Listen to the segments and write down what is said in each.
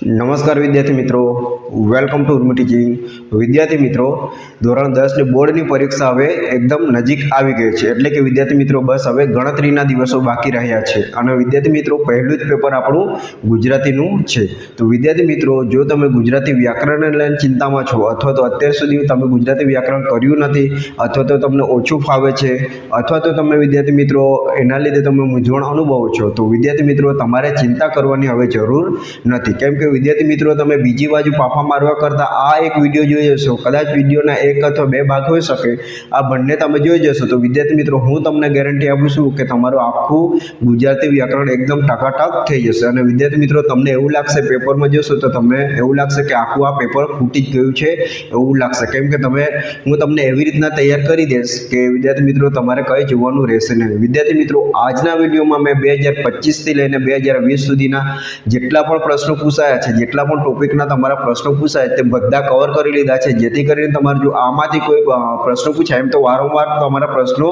નમસ્કાર વિદ્યાર્થી મિત્રો, વેલકમ ટુ ઉર્મી ટીચિંગ. વિદ્યાર્થી મિત્રો, ધોરણ 10 ની બોર્ડની પરીક્ષા હવે એકદમ નજીક આવી ગઈ છે. એટલે કે વિદ્યાર્થી મિત્રો બસ હવે ગણતરીના દિવસો બાકી રહ્યા છે અને વિદ્યાર્થી મિત્રો પહેલું જ પેપર આપણું ગુજરાતીનું છે. તો વિદ્યાર્થી મિત્રો, જો તમે ગુજરાતી વ્યાકરણને લઈને ચિંતામાં છો અથવા તો અત્યાર સુધી તમે ગુજરાતી વ્યાકરણ કર્યું નથી અથવા તો તમને ઓછું ફાવે છે અથવા તો તમે વિદ્યાર્થી મિત્રો એના લીધે તમે મૂંઝવણ અનુભવો છો, તો વિદ્યાર્થી મિત્રો તમારે ચિંતા કરવાની હવે જરૂર નથી. કેમ કે વિદ્યાર્થી મિત્રો તમે બીજી બાજુ પાફા મારવા કરતાં આ એક વિડીયો જોઈ જશો, કદાચ વિડીયોના એક અથવા બે ભાગ હોઈ શકે, આ બંને તમે જોઈ જશો તો વિદ્યાર્થી મિત્રો હું તમને ગેરંટી આપું છું કે તમારું આખું ગુજરાતી વ્યાકરણ એકદમ ટકાટક થઈ જશે. અને વિદ્યાર્થી મિત્રો તમને એવું લાગશે, પેપરમાં જોશો તો તમને એવું લાગશે કે આખું આ પેપર ખૂટી જ ગયું છે એવું લાગશે. કેમ કે હું તમને એવી રીતના તૈયાર કરી દઈશ કે વિદ્યાર્થી મિત્રો તમારે કંઈ જોવાનું રહેશે નહીં. વિદ્યાર્થી મિત્રો આજના વિડીયોમાં મેં 2025થી લઈને 2020 સુધીના જેટલા પણ પ્રશ્નો પૂછાયા છે, જેટલા પણ ટોપિકના તમારા પ્રશ્નો પૂછાય તે બધા કવર કરી લીધા છે, જેથી કરીને તમારે જો આમાંથી કોઈ પ્રશ્નો પૂછાય એમ તો વારંવાર તમારા પ્રશ્નો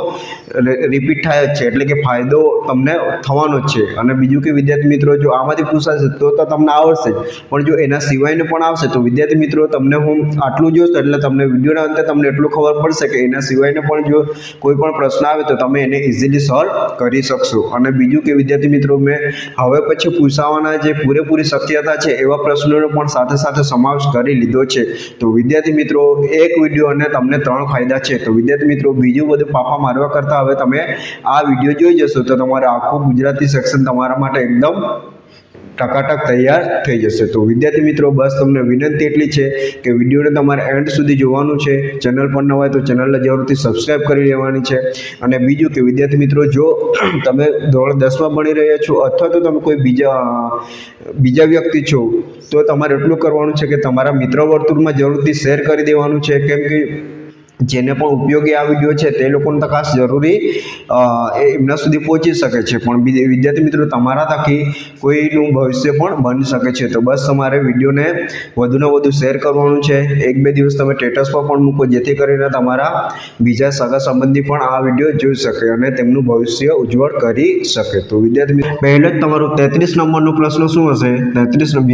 રિપીટ થાય જ છે, એટલે કે ફાયદો તમને થવાનો જ છે. અને બીજું કે વિદ્યાર્થી મિત્રો જો આમાંથી પૂછાશે તો તમને આવડશે જ, પણ જો એના સિવાયનું પણ આવશે તો વિદ્યાર્થી મિત્રો તમને હું આટલું જોશ એટલે તમને વિડીયોના અંતે તમને એટલું ખબર પડશે કે એના સિવાયને પણ જો કોઈ પણ પ્રશ્ન આવે તો તમે એને ઇઝીલી સોલ્વ કરી શકશો. અને બીજું કે વિદ્યાર્થી મિત્રો મેં હવે પછી પૂછાવાના જે પૂરેપૂરી શક્યતા છે એવા પ્રશ્નોનો પણ સાથે સાથે સમાવેશ કરી લીધો છે. તો વિદ્યાર્થી મિત્રો એક વિડીયો અને તમને 3 ફાયદા છે. તો વિદ્યાર્થી મિત્રો બીજું બધું પાફા મારવા કરતાં હવે તમે આ વિડીયો જોઈ જશો તો તમારે આખું ગુજરાતી સેક્શન તમારા માટે એકદમ ટકાટક તૈયાર થઈ જશે. તો વિદ્યાર્થી મિત્રો બસ તમને વિનંતી એટલી છે કે વિડીયોને તમારે એન્ડ સુધી જોવાનું છે. ચેનલ પર ન હોય તો ચેનલને જરૂરથી સબસ્ક્રાઈબ કરી લેવાની છે. અને બીજું કે વિદ્યાર્થી મિત્રો જો તમે ધોરણ 10માં ભણી રહ્યા છો અથવા તો તમે કોઈ બીજા વ્યક્તિ છો તો તમારે એટલું કરવાનું છે કે તમારા મિત્ર વર્તુળમાં જરૂરથી શેર કરી દેવાનું છે. કેમ કે જેને પણ ઉપયોગી આ વિડીયો છે તે લોકોને તો ખાસ જરૂરી એમના સુધી પહોંચી શકે છે, પણ વિદ્યાર્થી મિત્રો તમારા થકી કોઈનું ભવિષ્ય પણ બની શકે છે. તો બસ તમારે વિડીયોને વધુને વધુ શેર કરવાનું છે. 1-2 દિવસ તમે સ્ટેટસ પર પણ મૂકો, જેથી કરીને તમારા બીજા સગા સંબંધી પણ આ વિડીયો જોઈ શકે અને તેમનું ભવિષ્ય ઉજ્જવળ કરી શકે. તો વિદ્યાર્થી મિત્રો પહેલો જ તમારું 33 નંબરનો પ્રશ્ન શું હશે? 33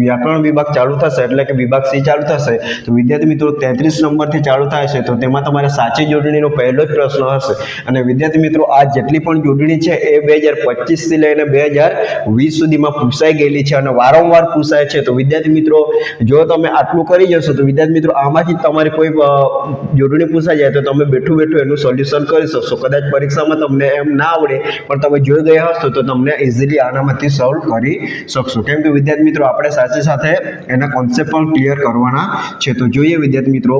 વ્યાકરણ વિભાગ ચાલુ થશે, એટલે કે વિભાગ C ચાલુ થશે. તો વિદ્યાર્થી મિત્રો 33 નંબરથી ચાલુ થાય છે તો તેમાં તમારે સાચી જોડણીનો પહેલો જ પ્રશ્ન હશે. અને વિદ્યાર્થી મિત્રો આ જેટલી પણ જોડણી છે એ 2025 થી લઈને 2020 સુધીમાં પૂછાઈ ગયેલી છે અને વારંવાર પૂછાય છે. તો વિદ્યાર્થી મિત્રો જો તમે આટલું કરી જશો તો વિદ્યાર્થી મિત્રો આમાંથી તમારી કોઈ જોડણી પૂછાઈ જાય તો તમે બેઠું એનું સોલ્યુશન કરી શકશો. કદાચ પરીક્ષામાં તમને એમ ના આવડે પણ તમે જોઈ ગયા હશો તો તમને ઇઝીલી આનામાંથી સોલ્વ કરી શકશો. કેમ કે વિદ્યાર્થી મિત્રો આપણે સાથે સાથે એના કોન્સેપ્ટ પણ ક્લિયર કરવાના છે. તો જોઈએ વિદ્યાર્થી મિત્રો,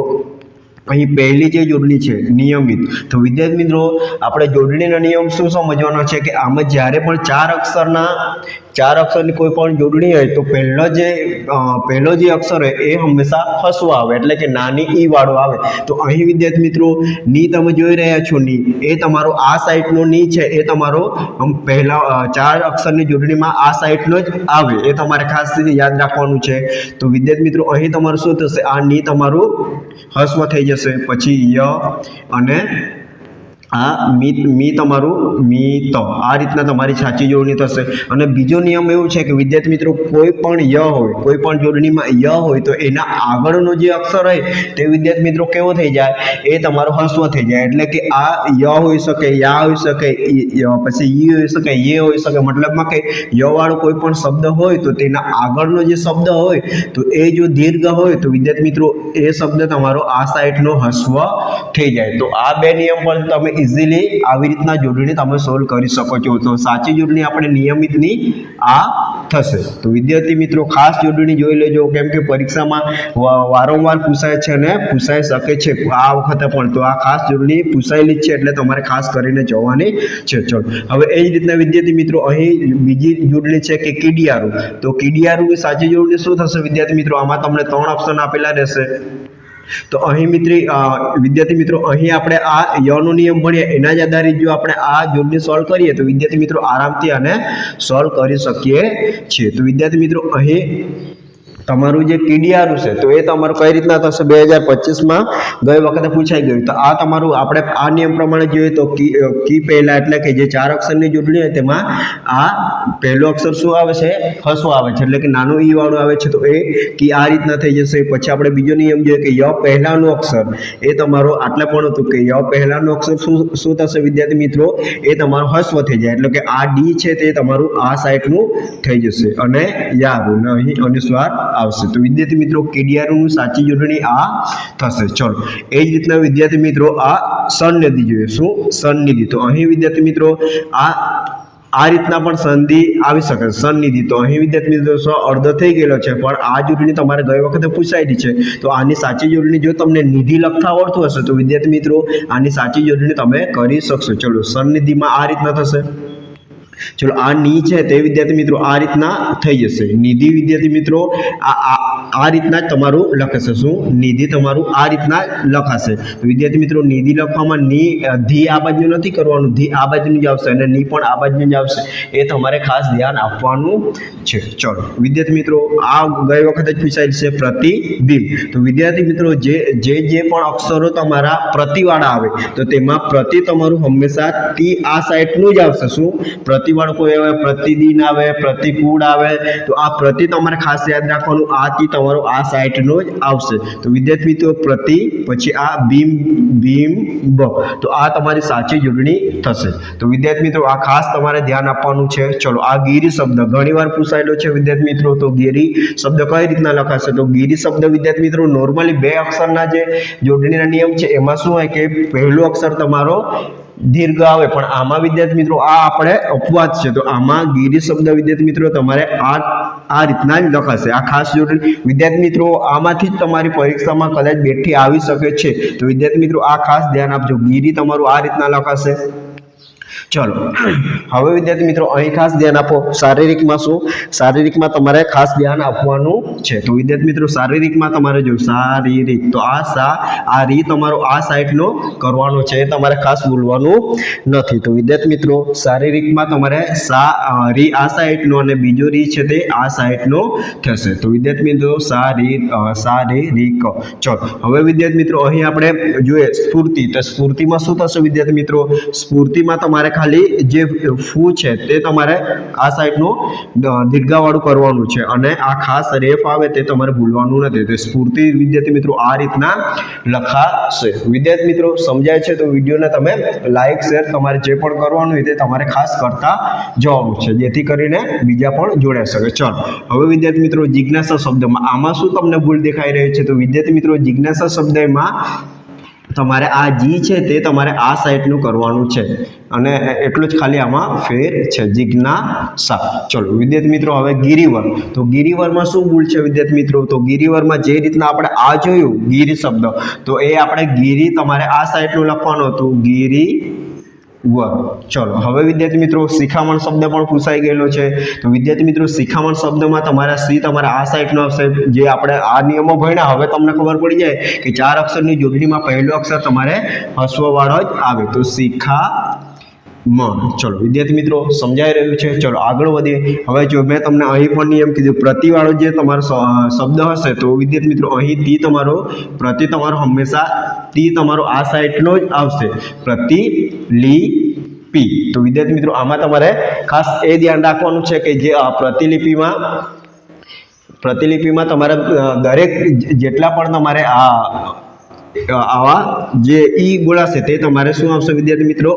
અહીં પહેલી જે જોડણી છે નિયમિત. તો વિદ્યાર્થી મિત્રો આપણે જોડણીના નિયમ શું સમજવાનો છે કે આમાં જ્યારે પણ 4 અક્ષરની કોઈ પણ જોડણી હોય તો પહેલો જે અક્ષર હોય એ હંમેશા હસવો આવે, એટલે કે નાની ઈ વાળો આવે. તો અહીં વિદ્યાર્થી મિત્રો ની તમે જોઈ રહ્યા છો, ની એ તમારો આ સાઈડનો ની છે એ તમારો પહેલા 4 અક્ષરની જોડણીમાં આ સાઈડનો જ આવે, એ તમારે ખાસ રીતે યાદ રાખવાનું છે. તો વિદ્યાર્થી મિત્રો અહીં તમારું શું થશે? આ ની તમારું હસ્વ થઈ જશે, પછી ય અને આ મી તમારું મી તો આ રીતના તમારી સાચી જોડણી થશે. અને બીજો નિયમ એવું છે કે વિદ્યાર્થી મિત્રો કોઈ પણ ય હોય, કોઈ પણ જોડણીમાં ય હોય તો એના આગળનો જે અક્ષર હોય તે વિદ્યાર્થી મિત્રો કેવો થઈ જાય? એ તમારો હસ્વ થઈ જાય. એટલે કે આ ય હોઈ શકે, યા હોઈ શકે, પછી ઈ હોઈ શકે, યે હોઈ શકે. મતલબમાં કે ય વાળો કોઈ પણ શબ્દ હોય તો તેના આગળનો જે શબ્દ હોય તો એ જો દીર્ઘ હોય તો વિદ્યાર્થી મિત્રો એ શબ્દ તમારો આ સાઈડનો હસ્વ થઈ જાય. તો આ બે નિયમ પર તમે ઇઝીલી આવી રીતના જોડણી તમે સોલ્વ કરી શકો છો. તો સાચી જોડણી આપણે નિયમિતની આ થશે. તો વિદ્યાર્થી મિત્રો ખાસ જોડણી જોઈ લેજો, કેમ કે પરીક્ષામાં વારંવાર પૂછાય છે અને પૂછાઈ શકે છે આ વખતે પણ. તો આ ખાસ જોડણી પૂછાયેલી જ છે એટલે તમારે ખાસ કરીને જોવાની છે. ચલો હવે એ જ રીતના વિદ્યાર્થી મિત્રો અહીં બીજી જોડણી છે કે કીડિયારું. તો કીડિયારુંની સાચી જોડણી શું થશે વિદ્યાર્થી મિત્રો? આમાં તમને 3 ઓપ્શન આપેલા રહેશે. તો અહીં વિદ્યાર્થી મિત્રો અહીં આપણે આ યનો નિયમ ભણીએ એના જ આધારિત જો આપણે આ જોડણી સોલ્વ કરીએ તો વિદ્યાર્થી મિત્રો આરામથી આને સોલ્વ કરી શકીએ છીએ. તો વિદ્યાર્થી મિત્રો અહીં તમારું જે કીડિયારું છે તો એ તમારું કઈ રીતના થશે 2025માં ગઈ વખતે પૂછાઈ ગયું. તો આ તમારું આપણે આ નિયમ પ્રમાણે જોઈએ તો કી પહેલા એટલે કે જે 4 અક્ષરની જોડણી હોય તેમાં આ પહેલો અક્ષર શું આવે છે? હસવો આવે છે, એટલે કે નાનું ઈ વાળું આવે છે. તો એ કી આ રીતના થઈ જશે. પછી આપણે બીજો નિયમ જોઈએ કે ય પહેલાનું અક્ષર એ તમારો આટલે પણ હતું કે ય પહેલાનું અક્ષર શું થશે વિદ્યાર્થી મિત્રો? એ તમારો હસ્વ થઈ જાય, એટલે કે આ ડી છે તે તમારું આ સાઈડનું થઈ જશે અને યારું અહીં અનુસ્વાર આવશે. તો વિદ્યાર્થી મિત્રો કીડિયારુંનું સાચી જોડણી આ થશે. ચલો એ જ રીતના વિદ્યાર્થી મિત્રો આ સનનિધિ જોઈએ. શું? સનનિધિ. તો અહીં વિદ્યાર્થી મિત્રો આ રીતના પણ સંધિ આવી શકે છે, સનનિધિ. તો અહીં વિદ્યાર્થી મિત્રો અડધો થઈ ગયેલો છે, પણ આ જોડણી તમારે ગઈ વખતે પૂછાયેલી છે. તો આની સાચી જોડણી જો તમને નિધિ લખતા આવડતું હશે તો વિદ્યાર્થી મિત્રો આની સાચી જોડણી તમે કરી શકશો. ચલો સનનિધિમાં આ રીતના થશે. ચલો આ ની છે તે વિદ્યાર્થી મિત્રો આ રીતના થઈ જશે. નિધિ વિદ્યાર્થી મિત્રો આ રીતના જ તમારું લખાશે. શું? નિધિ તમારું આ રીતના લખાશે. વિદ્યાર્થી મિત્રો નિધિ લખવામાં ધી આ બાજુ નથી કરવાનું, ધી આ બાજુનું જ આવશે અને ની પણ આ બાજુનું જ આવશે. એ તમારે ખાસ ધ્યાન આપવાનું છે. ચલો વિદ્યાર્થી મિત્રો આ ગઈ વખતે જ પૂછાયેલ છે પ્રતિબિંબ. તો વિદ્યાર્થી મિત્રો જે પણ અક્ષરો તમારા પ્રતિવાળા આવે તો તેમાં પ્રતિ તમારું હંમેશા ટી આ સાઈડનું જ આવશે. શું? પ્રતિવાળો કોઈ આવે, પ્રતિદિન આવે, પ્રતિકૂળ આવે. તો આ પ્રતિ તમારે ખાસ યાદ રાખવાનું, આ ટી તમારો આ સાઈડનો જ આવશે. તો વિદ્યાર્થી મિત્રો પ્રતિ પછી આ બિંબ. તો આ તમારી સાચી જોડણી થશે. તો વિદ્યાર્થી મિત્રો આ ખાસ તમારે ધ્યાન આપવાનું છે. ચલો આ ગીરી શબ્દ ઘણીવાર પૂછાયેલો છે વિદ્યાર્થી મિત્રો. તો ગીરી શબ્દ કઈ રીતના લખાશે? તો ગીરી શબ્દ વિદ્યાર્થી મિત્રો નોર્મલી 2 અક્ષરના જે જોડણીના નિયમ છે એમાં શું હોય કે પહેલો અક્ષર તમારો દીર્ઘ આવે, પણ આમાં વિદ્યાર્થી મિત્રો આ આપણે અપવાદ છે. તો આમાં ગીરી શબ્દ વિદ્યાર્થી મિત્રો તમારે આ રીતના જ લખાશે. આ ખાસ જોડણી વિદ્યાર્થી મિત્રો આમાંથી જ તમારી પરીક્ષામાં કદાચ બેઠી આવી શકે છે. તો વિદ્યાર્થી મિત્રો આ ખાસ ધ્યાન આપજો. ગીરી તમારું આ રીતના લખાશે. ચલો હવે વિદ્યાર્થી મિત્રો અહીં ખાસ ધ્યાન આપો. શારીરિકમાં શું? શારીરિકમાં તમારે ખાસ ધ્યાન આપવાનું છે. તો વિદ્યાર્થી મિત્રો શારીરિકમાં તમારે જો શારીરિક, તો આ રી તમારો આ સાઈડનો કરવાનો છે, એ તમારે ખાસ બોલવાનું નથી. તો વિદ્યાર્થી મિત્રો શારીરિકમાં તમારે રી આ સાઈડનો અને બીજો રી છે તે આ સાઈડનો થશે. તો વિદ્યાર્થી મિત્રો શારીરિક. ચલો હવે વિદ્યાર્થી મિત્રો અહીં આપણે જોઈએ સ્ફૂર્તિ. તો સ્ફૂર્તિમાં શું થશે વિદ્યાર્થી મિત્રો? સ્ફૂર્તિમાં તમારે ખાલી જે ફૂ છે તે તમારે આ સાઈડનું દીર્ઘાવાળું કરવાનું છે અને આ ખાસ રેફ આવે તે તમારે ભૂલવાનું નથી. તો સ્ફૂર્તિ વિદ્યાર્થી મિત્રો આ રીતના લખાશે. વિદ્યાર્થી મિત્રો સમજાય છે? તો વિડીયોને તમે લાઈક શેર તમારે જે પણ કરવાનું હોય તે તમારે ખાસ કરતા જવાનું છે, જેથી કરીને બીજા પણ જોડાઈ શકે. ચલો હવે વિદ્યાર્થી મિત્રો જિજ્ઞાસા શબ્દમાં આમાં શું તમને ભૂલ દેખાઈ રહી છે? તો વિદ્યાર્થી મિત્રો જિજ્ઞાસા શબ્દમાં તમારે આ જી છે તે તમારે આ સાઈડનું કરવાનું છે અને એટલું જ ખાલી આમાં ફેર છે. જિજ્ઞાસા. ચલો વિદ્યાર્થી મિત્રો હવે ગિરિવર. તો ગિરિવરમાં શું ભૂલ છે વિદ્યાર્થી મિત્રો? તો ગિરિવરમાં જે રીતના આપણે આ જોયું ગિરી શબ્દ, તો એ આપણે ગિરી તમારે આ સાઈડનું લખવાનું હતું, ગિરી વર. ચલો હવે વિદ્યાર્થી મિત્રો શિખામણ શબ્દ પણ પૂછાઈ ગયેલો છે. તો વિદ્યાર્થી મિત્રો શિખામણ શબ્દમાં તમારા સી તમારે આ સાઈડનો આવશે. જે આપણે આ નિયમો ભણ્યા હવે તમને ખબર પડી જાય કે 4 અક્ષરની જોડણીમાં પહેલો અક્ષર તમારે હસ્વવાળો જ આવે. તો શિખામણ. ચલો વિદ્યાર્થી મિત્રો સમજાઈ રહ્યું છે? ચલો આગળ વધીએ. હવે જો મેં તમને અહીં પણ નિયમ કીધું પ્રતિવાળો જે તમારો શબ્દ હશે તો વિદ્યાર્થી મિત્રો અહીં તી તમારો પ્રતિ તમારો હંમેશા તી તમારો આ સાઈડનો જ આવશે. પ્રતિલિપિ. તો વિદ્યાર્થી મિત્રો આમાં તમારે ખાસ એ ધ્યાન રાખવાનું છે કે જે પ્રતિલિપિમાં તમારે દરેક જેટલા પણ તમારે આવા જે ઈ બોલાશે તે તમારે શું આવશે વિદ્યાર્થી મિત્રો?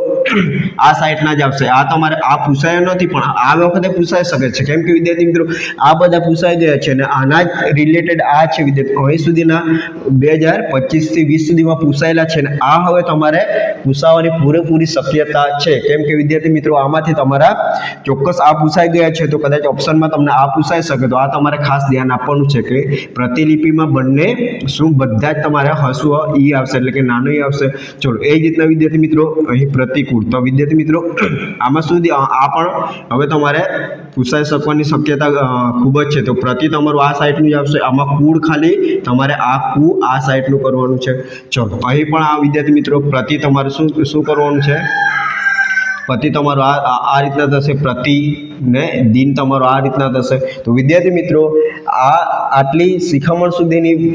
આ સાઈડના જ આવશે. આ તમારે આ પૂછાયો નથી પણ આ વખતે પૂછાઈ શકે છે, કેમ કે વિદ્યાર્થી મિત્રો આ બધા પૂછાઈ ગયા છે અને આના જ રિલેટેડ આ છે વિદ્યાર્થી અહીં સુધીના 2025 થી 20 સુધીમાં પૂછાયેલા છે અને આ હવે તમારે પૂછાવાની પૂરેપૂરી શક્યતા છે, કેમ કે વિદ્યાર્થી મિત્રો આમાંથી તમારા ચોક્કસ આ પૂછાઈ ગયા છે તો કદાચ ઓપ્શનમાં તમને આ પૂછાઈ શકે. તો આ તમારે ખાસ ધ્યાન આપવાનું છે કે પ્રતિલિપિમાં બંને શું બધા જ તમારે હસવ ઈ આવશે, એટલે કે નાનો ઈ આવશે. ચલો એ જ રીતના વિદ્યાર્થી મિત્રો અહીં પ્રતિકૂળ. તો વિદ્યાર્થી મિત્રો આમાં સુધી આ પણ હવે તમારે પૂછાઈ શકવાની શક્યતા ખૂબ જ છે. તો પ્રતિ તમારું આ સાઈડનું જ આવશે. આમાં કુળ ખાલી તમારે આ સાઈડનું કરવાનું છે. ચલો અહીં પણ આ વિદ્યાર્થી મિત્રો પ્રતિ તમારે શું કરવાનું છે? પતિ તમારો આ રીતના થશે, પ્રતિ ને દિન તમારો આ રીતના થશે. તો વિદ્યાર્થી મિત્રો આટલી શિખામણ સુધીની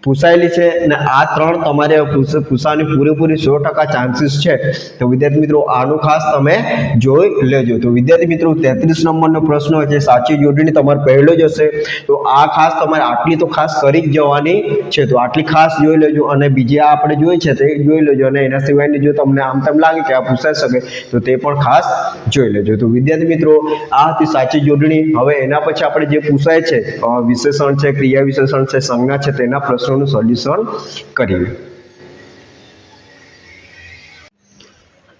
પૂછાયેલી છે ને આ 3 તમારે પૂછવાની પૂરેપૂરી 100% ચાન્સીસ છે. તો વિદ્યાર્થી મિત્રો આનું ખાસ તમે જોઈ લેજો. તો વિદ્યાર્થી મિત્રો 33 નંબરનો પ્રશ્ન છે, સાચી જોડણી તમારો પહેલો જ હશે. તો આ ખાસ તમારે આટલી તો ખાસ કરી જ જવાની છે. તો આટલી ખાસ જોઈ લેજો અને બીજી આપણે જોઈ છે તે જોઈ લેજો, અને એના સિવાયની જો તમને આમ તેમ લાગે કે આ પૂછાઈ શકે તો તે પણ ખાસ જોઈ લેજો. તો વિદ્યાર્થી મિત્રો આ હતી સાચી જોડણી. હવે એના પછી આપણે જે પૂછાય છે વિશેષણ છે, ક્રિયા વિશેષણ છે, સંજ્ઞા છે, તેના પ્રશ્નોનું સોલ્યુશન કરીએ.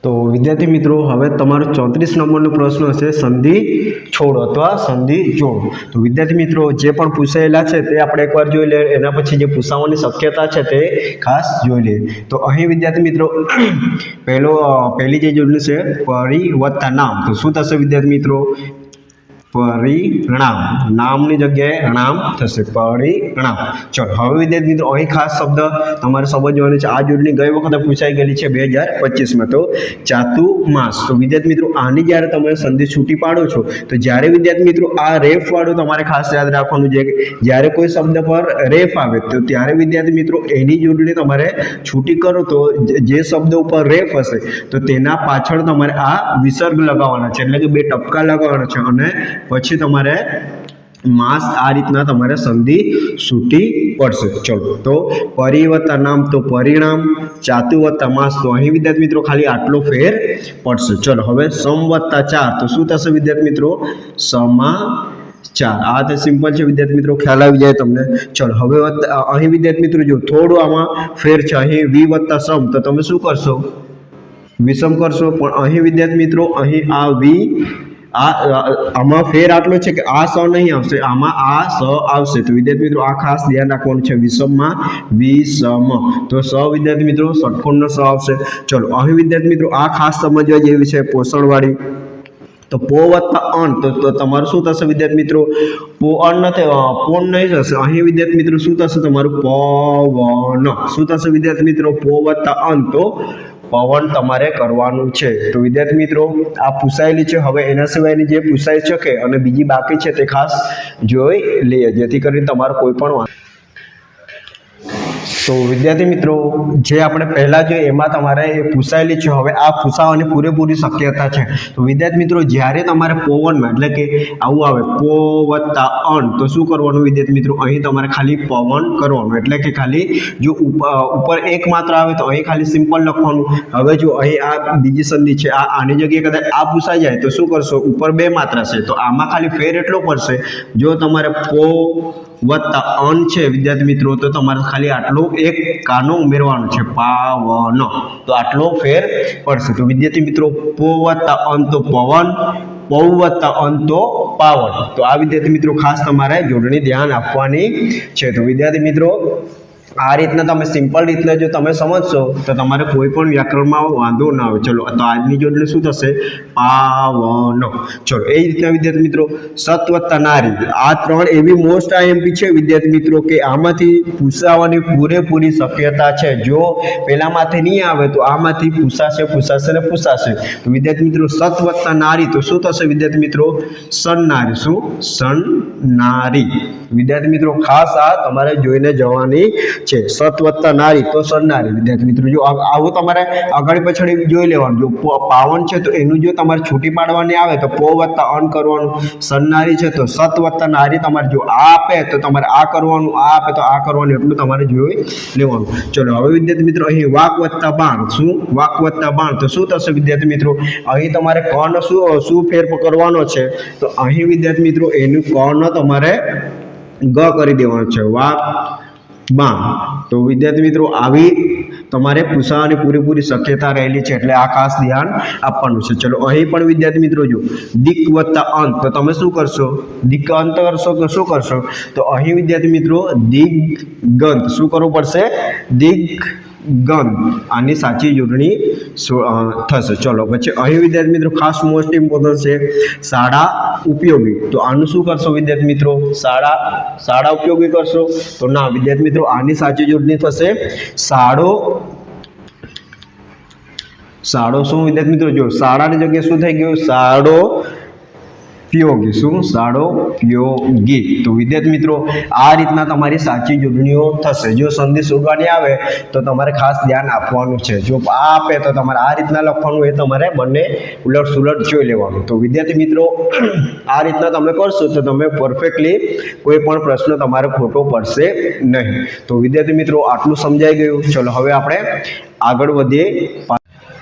તો વિદ્યાર્થી મિત્રો હવે તમારો 34 નંબરનો પ્રશ્ન હશે, સંધિ છોડ અથવા સંધિ જોડ. તો વિદ્યાર્થી મિત્રો જે પણ પૂછાયેલા છે તે આપણે એકવાર જોઈ લઈએ, એના પછી જે પૂછાવાની શક્યતા છે તે ખાસ જોઈ લઈએ. તો અહીં વિદ્યાર્થી મિત્રો પહેલી જે જોડણી છે પરિવર્તા નામ. તો શું થશે વિદ્યાર્થી મિત્રો? પરિણામ. નામની જગ્યાએ નામ થશે, પરિણામ. ચલો હવે વિદ્યાર્થી મિત્રો અહીં ખાસ શબ્દ તમારે સમજવાનો છે. આ જોડણી ગઈ વખતે પૂછાઈ ગયેલી છે 2025માં. તો ચાતુર્માસ. તો વિદ્યાર્થી મિત્રો આની જ્યારે તમે સંધિ છૂટી પાડો છો તો જ્યારે વિદ્યાર્થી મિત્રો આ રેફ વાળું તમારે ખાસ યાદ રાખવાનું છે કે જ્યારે કોઈ શબ્દ પર રેફ આવે તો ત્યારે વિદ્યાર્થી મિત્રો એની જોડણી તમારે છૂટી કરો તો જે શબ્દ ઉપર રેફ હશે તો તેના પાછળ તમારે આ વિસર્ગ લગાવવાના છે, એટલે કે 2 ટપકા લગાવવાના છે, અને પછી તમારે માસ આ રીતના તમારે સંધિ છૂટી પડશે. ચલો તો પરિવર્તા નામ તો પરિણામ, ચાતુવત્તા માસ તો અહીં વિદ્યાર્થી મિત્રો ખાલી આટલો ફેર પડશે. ચલો હવે સમવત્તા 4 તો શું થશે વિદ્યાર્થી મિત્રો? સમાચાર. આ તો સિમ્પલ છે વિદ્યાર્થી મિત્રો, ખ્યાલ આવી જાય તમને. ચલો હવે અહીં વિદ્યાર્થી મિત્રો જો થોડું આમાં ફેર છે. અહીં વી વત્તા સમ તો તમે શું કરશો? વિષમ કરશો. પણ અહીં વિદ્યાર્થી મિત્રો અહીં આ વી આમાં ફેર આટલો છે કે આ સ નહીં આવશે, આમાં આ સ આવશે. તો વિદ્યાર્થી મિત્રો આ ખાસ ધ્યાન રાખવાનું છે. વિષમમાં વિષમ તો સ વિદ્યાર્થી મિત્રો ષટકોણનો સ આવશે. ચલો અહીં વિદ્યાર્થી મિત્રો આ ખાસ સમજવા જેવી છે, પોષણવાળી. તો પો વત્તા અણ તો તમારું શું થશે વિદ્યાર્થી મિત્રો? પો અણ નથી, પોન નહીં થશે. અહીં વિદ્યાર્થી મિત્રો શું થશે તમારું? પવન. શું થશે વિદ્યાર્થી મિત્રો? પો વત્તા અણ તો પવન તમારે કરવાનું છે. તો વિદ્યાર્થી મિત્રો આ પૂછાયેલી છે. હવે એના સિવાયની જે પૂછાઈ શકે અને બીજી બાકી છે તે ખાસ જોઈ લઈએ, જેથી કરીને તમારો કોઈ પણ તો વિદ્યાર્થી મિત્રો જે આપણે પહેલા જોઈએ એમાં તમારે એ પૂછાયેલી છે. હવે આ પૂછાવાની પૂરેપૂરી શક્યતા છે. તો વિદ્યાર્થી મિત્રો જ્યારે તમારે પવનમાં એટલે કે આવું આવે પો વત્તા અણ તો શું કરવાનું વિદ્યાર્થી મિત્રો? અહીં તમારે ખાલી પવન કરવાનું, એટલે કે ખાલી જો ઉપર એક માત્ર આવે તો અહીં ખાલી સિમ્પલ લખવાનું. હવે જો અહીં આ બીજી સંધિ છે, આની જગ્યાએ કદાચ આ પૂછાઈ જાય તો શું કરશો? ઉપર 2 માત્રા છે તો આમાં ખાલી ફેર એટલો પડશે. જો તમારે પો વત્તા અન છે વિદ્યાર્થી મિત્રો તો તમારે ખાલી આટલો એક કાનો ઉમેરવાનો છે, પાવન. તો આટલો ફેર પડશે. તો વિદ્યાર્થી મિત્રો પો વત્તા અન તો પવન, પૌ વત્તા અન તો પાવન. તો આ વિદ્યાર્થી મિત્રો ખાસ તમારે જોડણી ધ્યાન આપવાની છે. તો વિદ્યાર્થી મિત્રો આ રીતના તમે સિમ્પલ રીતના જો તમે સમજશો તો તમારે કોઈ પણ વ્યાકરણમાં વાંધો ના આવે. ચલો તો આજની જોડણી શું થશે? પાવન. ચલો એ રીતના વિદ્યાર્થી મિત્રો સત વત્તા નારી. આ 3 એવી મોસ્ટ આઈએમપી છે વિદ્યાર્થી મિત્રો કે આમાંથી પૂછાવાની પૂરેપૂરી શક્યતા છે. જો પહેલામાંથી નહીં આવે તો આમાંથી પૂછાશે ને પૂછાશે. તો વિદ્યાર્થી મિત્રો સત વત્તા નારી તો શું થશે વિદ્યાર્થી મિત્રો? સન્નારી. શું? સન્નારી. વિદ્યાર્થી મિત્રો ખાસ આ તમારે જોઈને જવાની છે. સત વત્તા નારી તો સન્નારી. વિદ્યાર્થી મિત્રો જો આવું તમારે આગળ પાછળ જોઈ લેવાનું. જો પાવન છે તો એનું જો તમારે છૂટી પાડવાની આવે તો પો વત્તા અન કરવાનું. સન્નારી છે તો સત વત્તા નારી તમારે જો આ આપે તો તમારે આ કરવાનું, આ આપે તો આ કરવાનું, એટલું તમારે જોઈ લેવાનું. ચલો હવે વિદ્યાર્થી મિત્રો અહીં વાક વત્તા બાણ. શું? વાક વત્તા બાણ તો શું થશે વિદ્યાર્થી મિત્રો? અહીં તમારે કર્ણ શું ફેર કરવાનો છે? તો અહીં વિદ્યાર્થી મિત્રો એનું કર્ણ તમારે ગ કરી દેવાનું છે, વાક બાણ. તો વિદ્યાર્થી મિત્રો આવી તમારે પૂછાવાની પૂરેપૂરી શક્યતા રહેલી છે, એટલે આ ખાસ ધ્યાન આપવાનું છે. ચલો અહીં પણ વિદ્યાર્થી મિત્રો જો દિક વત્તા અંત તો તમે શું કરશો? દિક અંત કરશો કે શું કરશો? તો અહીં વિદ્યાર્થી મિત્રો દિગ્ગંત શું કરવું પડશે? દિગ્ગંત. આની સાચી જોડણી થશે. ચલો પછી અહીં વિદ્યાર્થી મિત્રો ખાસ મોસ્ટ ઇમ્પોર્ટન્ટ છે શાળા ઉપયોગી. તો આનું શું કરશો વિદ્યાર્થી મિત્રો? શાળા ઉપયોગી કરશો? તો ના વિદ્યાર્થી મિત્રો આની સાચી જોડણી થશે શાળો શું વિદ્યાર્થી મિત્રો, જો શાળાની જગ્યાએ શું થઈ ગયું, શાળો ઉપયોગી, શું શાળોપયોગી। તો વિદ્યાર્થી મિત્રો આ રીતના તમારી સાચી જોડણીઓ થશે। જો સંધિ શોધવાની આવે તો તમારે ખાસ ધ્યાન આપવાનું છે। જો આ આપે તો તમારે આ રીતના લખવાનું, એ તમારે બંને ઉલટ સુલટ જોઈ લેવાનું। તો વિદ્યાર્થી મિત્રો આ રીતના તમે કરશો તો તમે પરફેક્ટલી કોઈ પણ પ્રશ્ન તમારે ખોટો પડશે નહીં। તો વિદ્યાર્થી મિત્રો આટલું સમજાઈ ગયું। ચલો હવે આપણે આગળ વધીએ।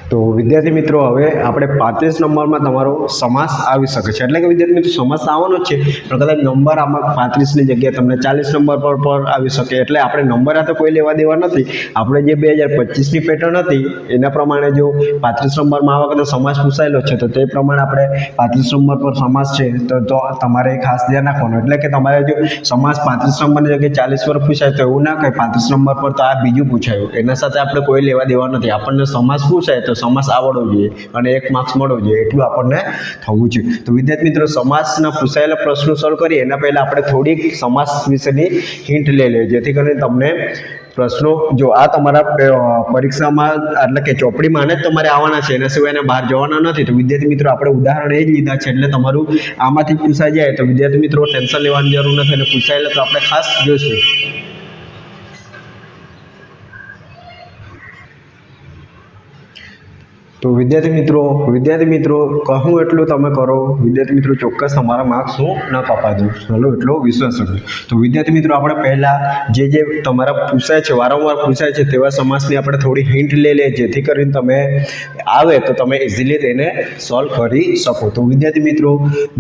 તો વિદ્યાર્થી મિત્રો હવે આપણે 35 નંબરમાં તમારો સમાસ આવી શકે છે। એટલે કે વિદ્યાર્થી મિત્રો સમાસ આવવાનો જ છે, પણ કદાચ નંબર આમાં 35ની જગ્યાએ તમને 40 નંબર પર આવી શકે। એટલે આપણે નંબર આ તો કોઈ લેવા દેવા નથી। આપણે જે 2025ની પેટર્ન હતી એના પ્રમાણે જો 35 નંબરમાં આ વખતે સમાસ પૂછાયેલો છે તો તે પ્રમાણે આપણે 35 નંબર પર સમાસ છે તો તમારે ખાસ ધ્યાન રાખવાનું। એટલે કે તમારે જો સમાસ 35 નંબરની જગ્યાએ 40 પર પૂછાય તો એવું ના કહે 35 નંબર પર તો આ બીજું પૂછાયું, એના સાથે આપણે કોઈ લેવા દેવા નથી। આપણને સમાસ પૂછાય તો સમાસ આવડવો જોઈએ અને 1 માર્ક્સ મળવો જોઈએ, એટલું આપણને થવું જોઈએ। તો વિદ્યાર્થી મિત્રો સમાસના પૂછાયેલા પ્રશ્નો સોલ્વ કરીએ એના પહેલા આપણે થોડીક સમાસ વિશેની હિન્ટ લઈ લઈએ, જેથી કરીને તમને પ્રશ્નો, જો આ તમારા પરીક્ષામાં એટલે કે ચોપડીમાં જ તમારે આવવાના છે, એના સિવાય બહાર જવાના નથી। તો વિદ્યાર્થી મિત્રો આપણે ઉદાહરણ એ જ લીધા છે, એટલે તમારું આમાંથી જ પૂછાઈ જાય તો વિદ્યાર્થી મિત્રો ટેન્શન લેવાની જરૂર નથી, અને પૂછાયેલા તો આપણે ખાસ જોઈશું। તો વિદ્યાર્થી મિત્રો કહું એટલું તમે કરો। વિદ્યાર્થી મિત્રો ચોક્કસ તમારા માર્ક્સ હું ન કપાઈ દઉં, ચલો એટલો વિશ્વાસ રાખજો। તો વિદ્યાર્થી મિત્રો આપણે પહેલાં જે તમારા પૂછાય છે, વારંવાર પૂછાય છે તેવા સમાસની આપણે થોડી હિન્ટ લઈ લઈએ, જેથી કરીને તમે આવે તો તમે ઇઝીલી તેને સોલ્વ કરી શકો। તો વિદ્યાર્થી મિત્રો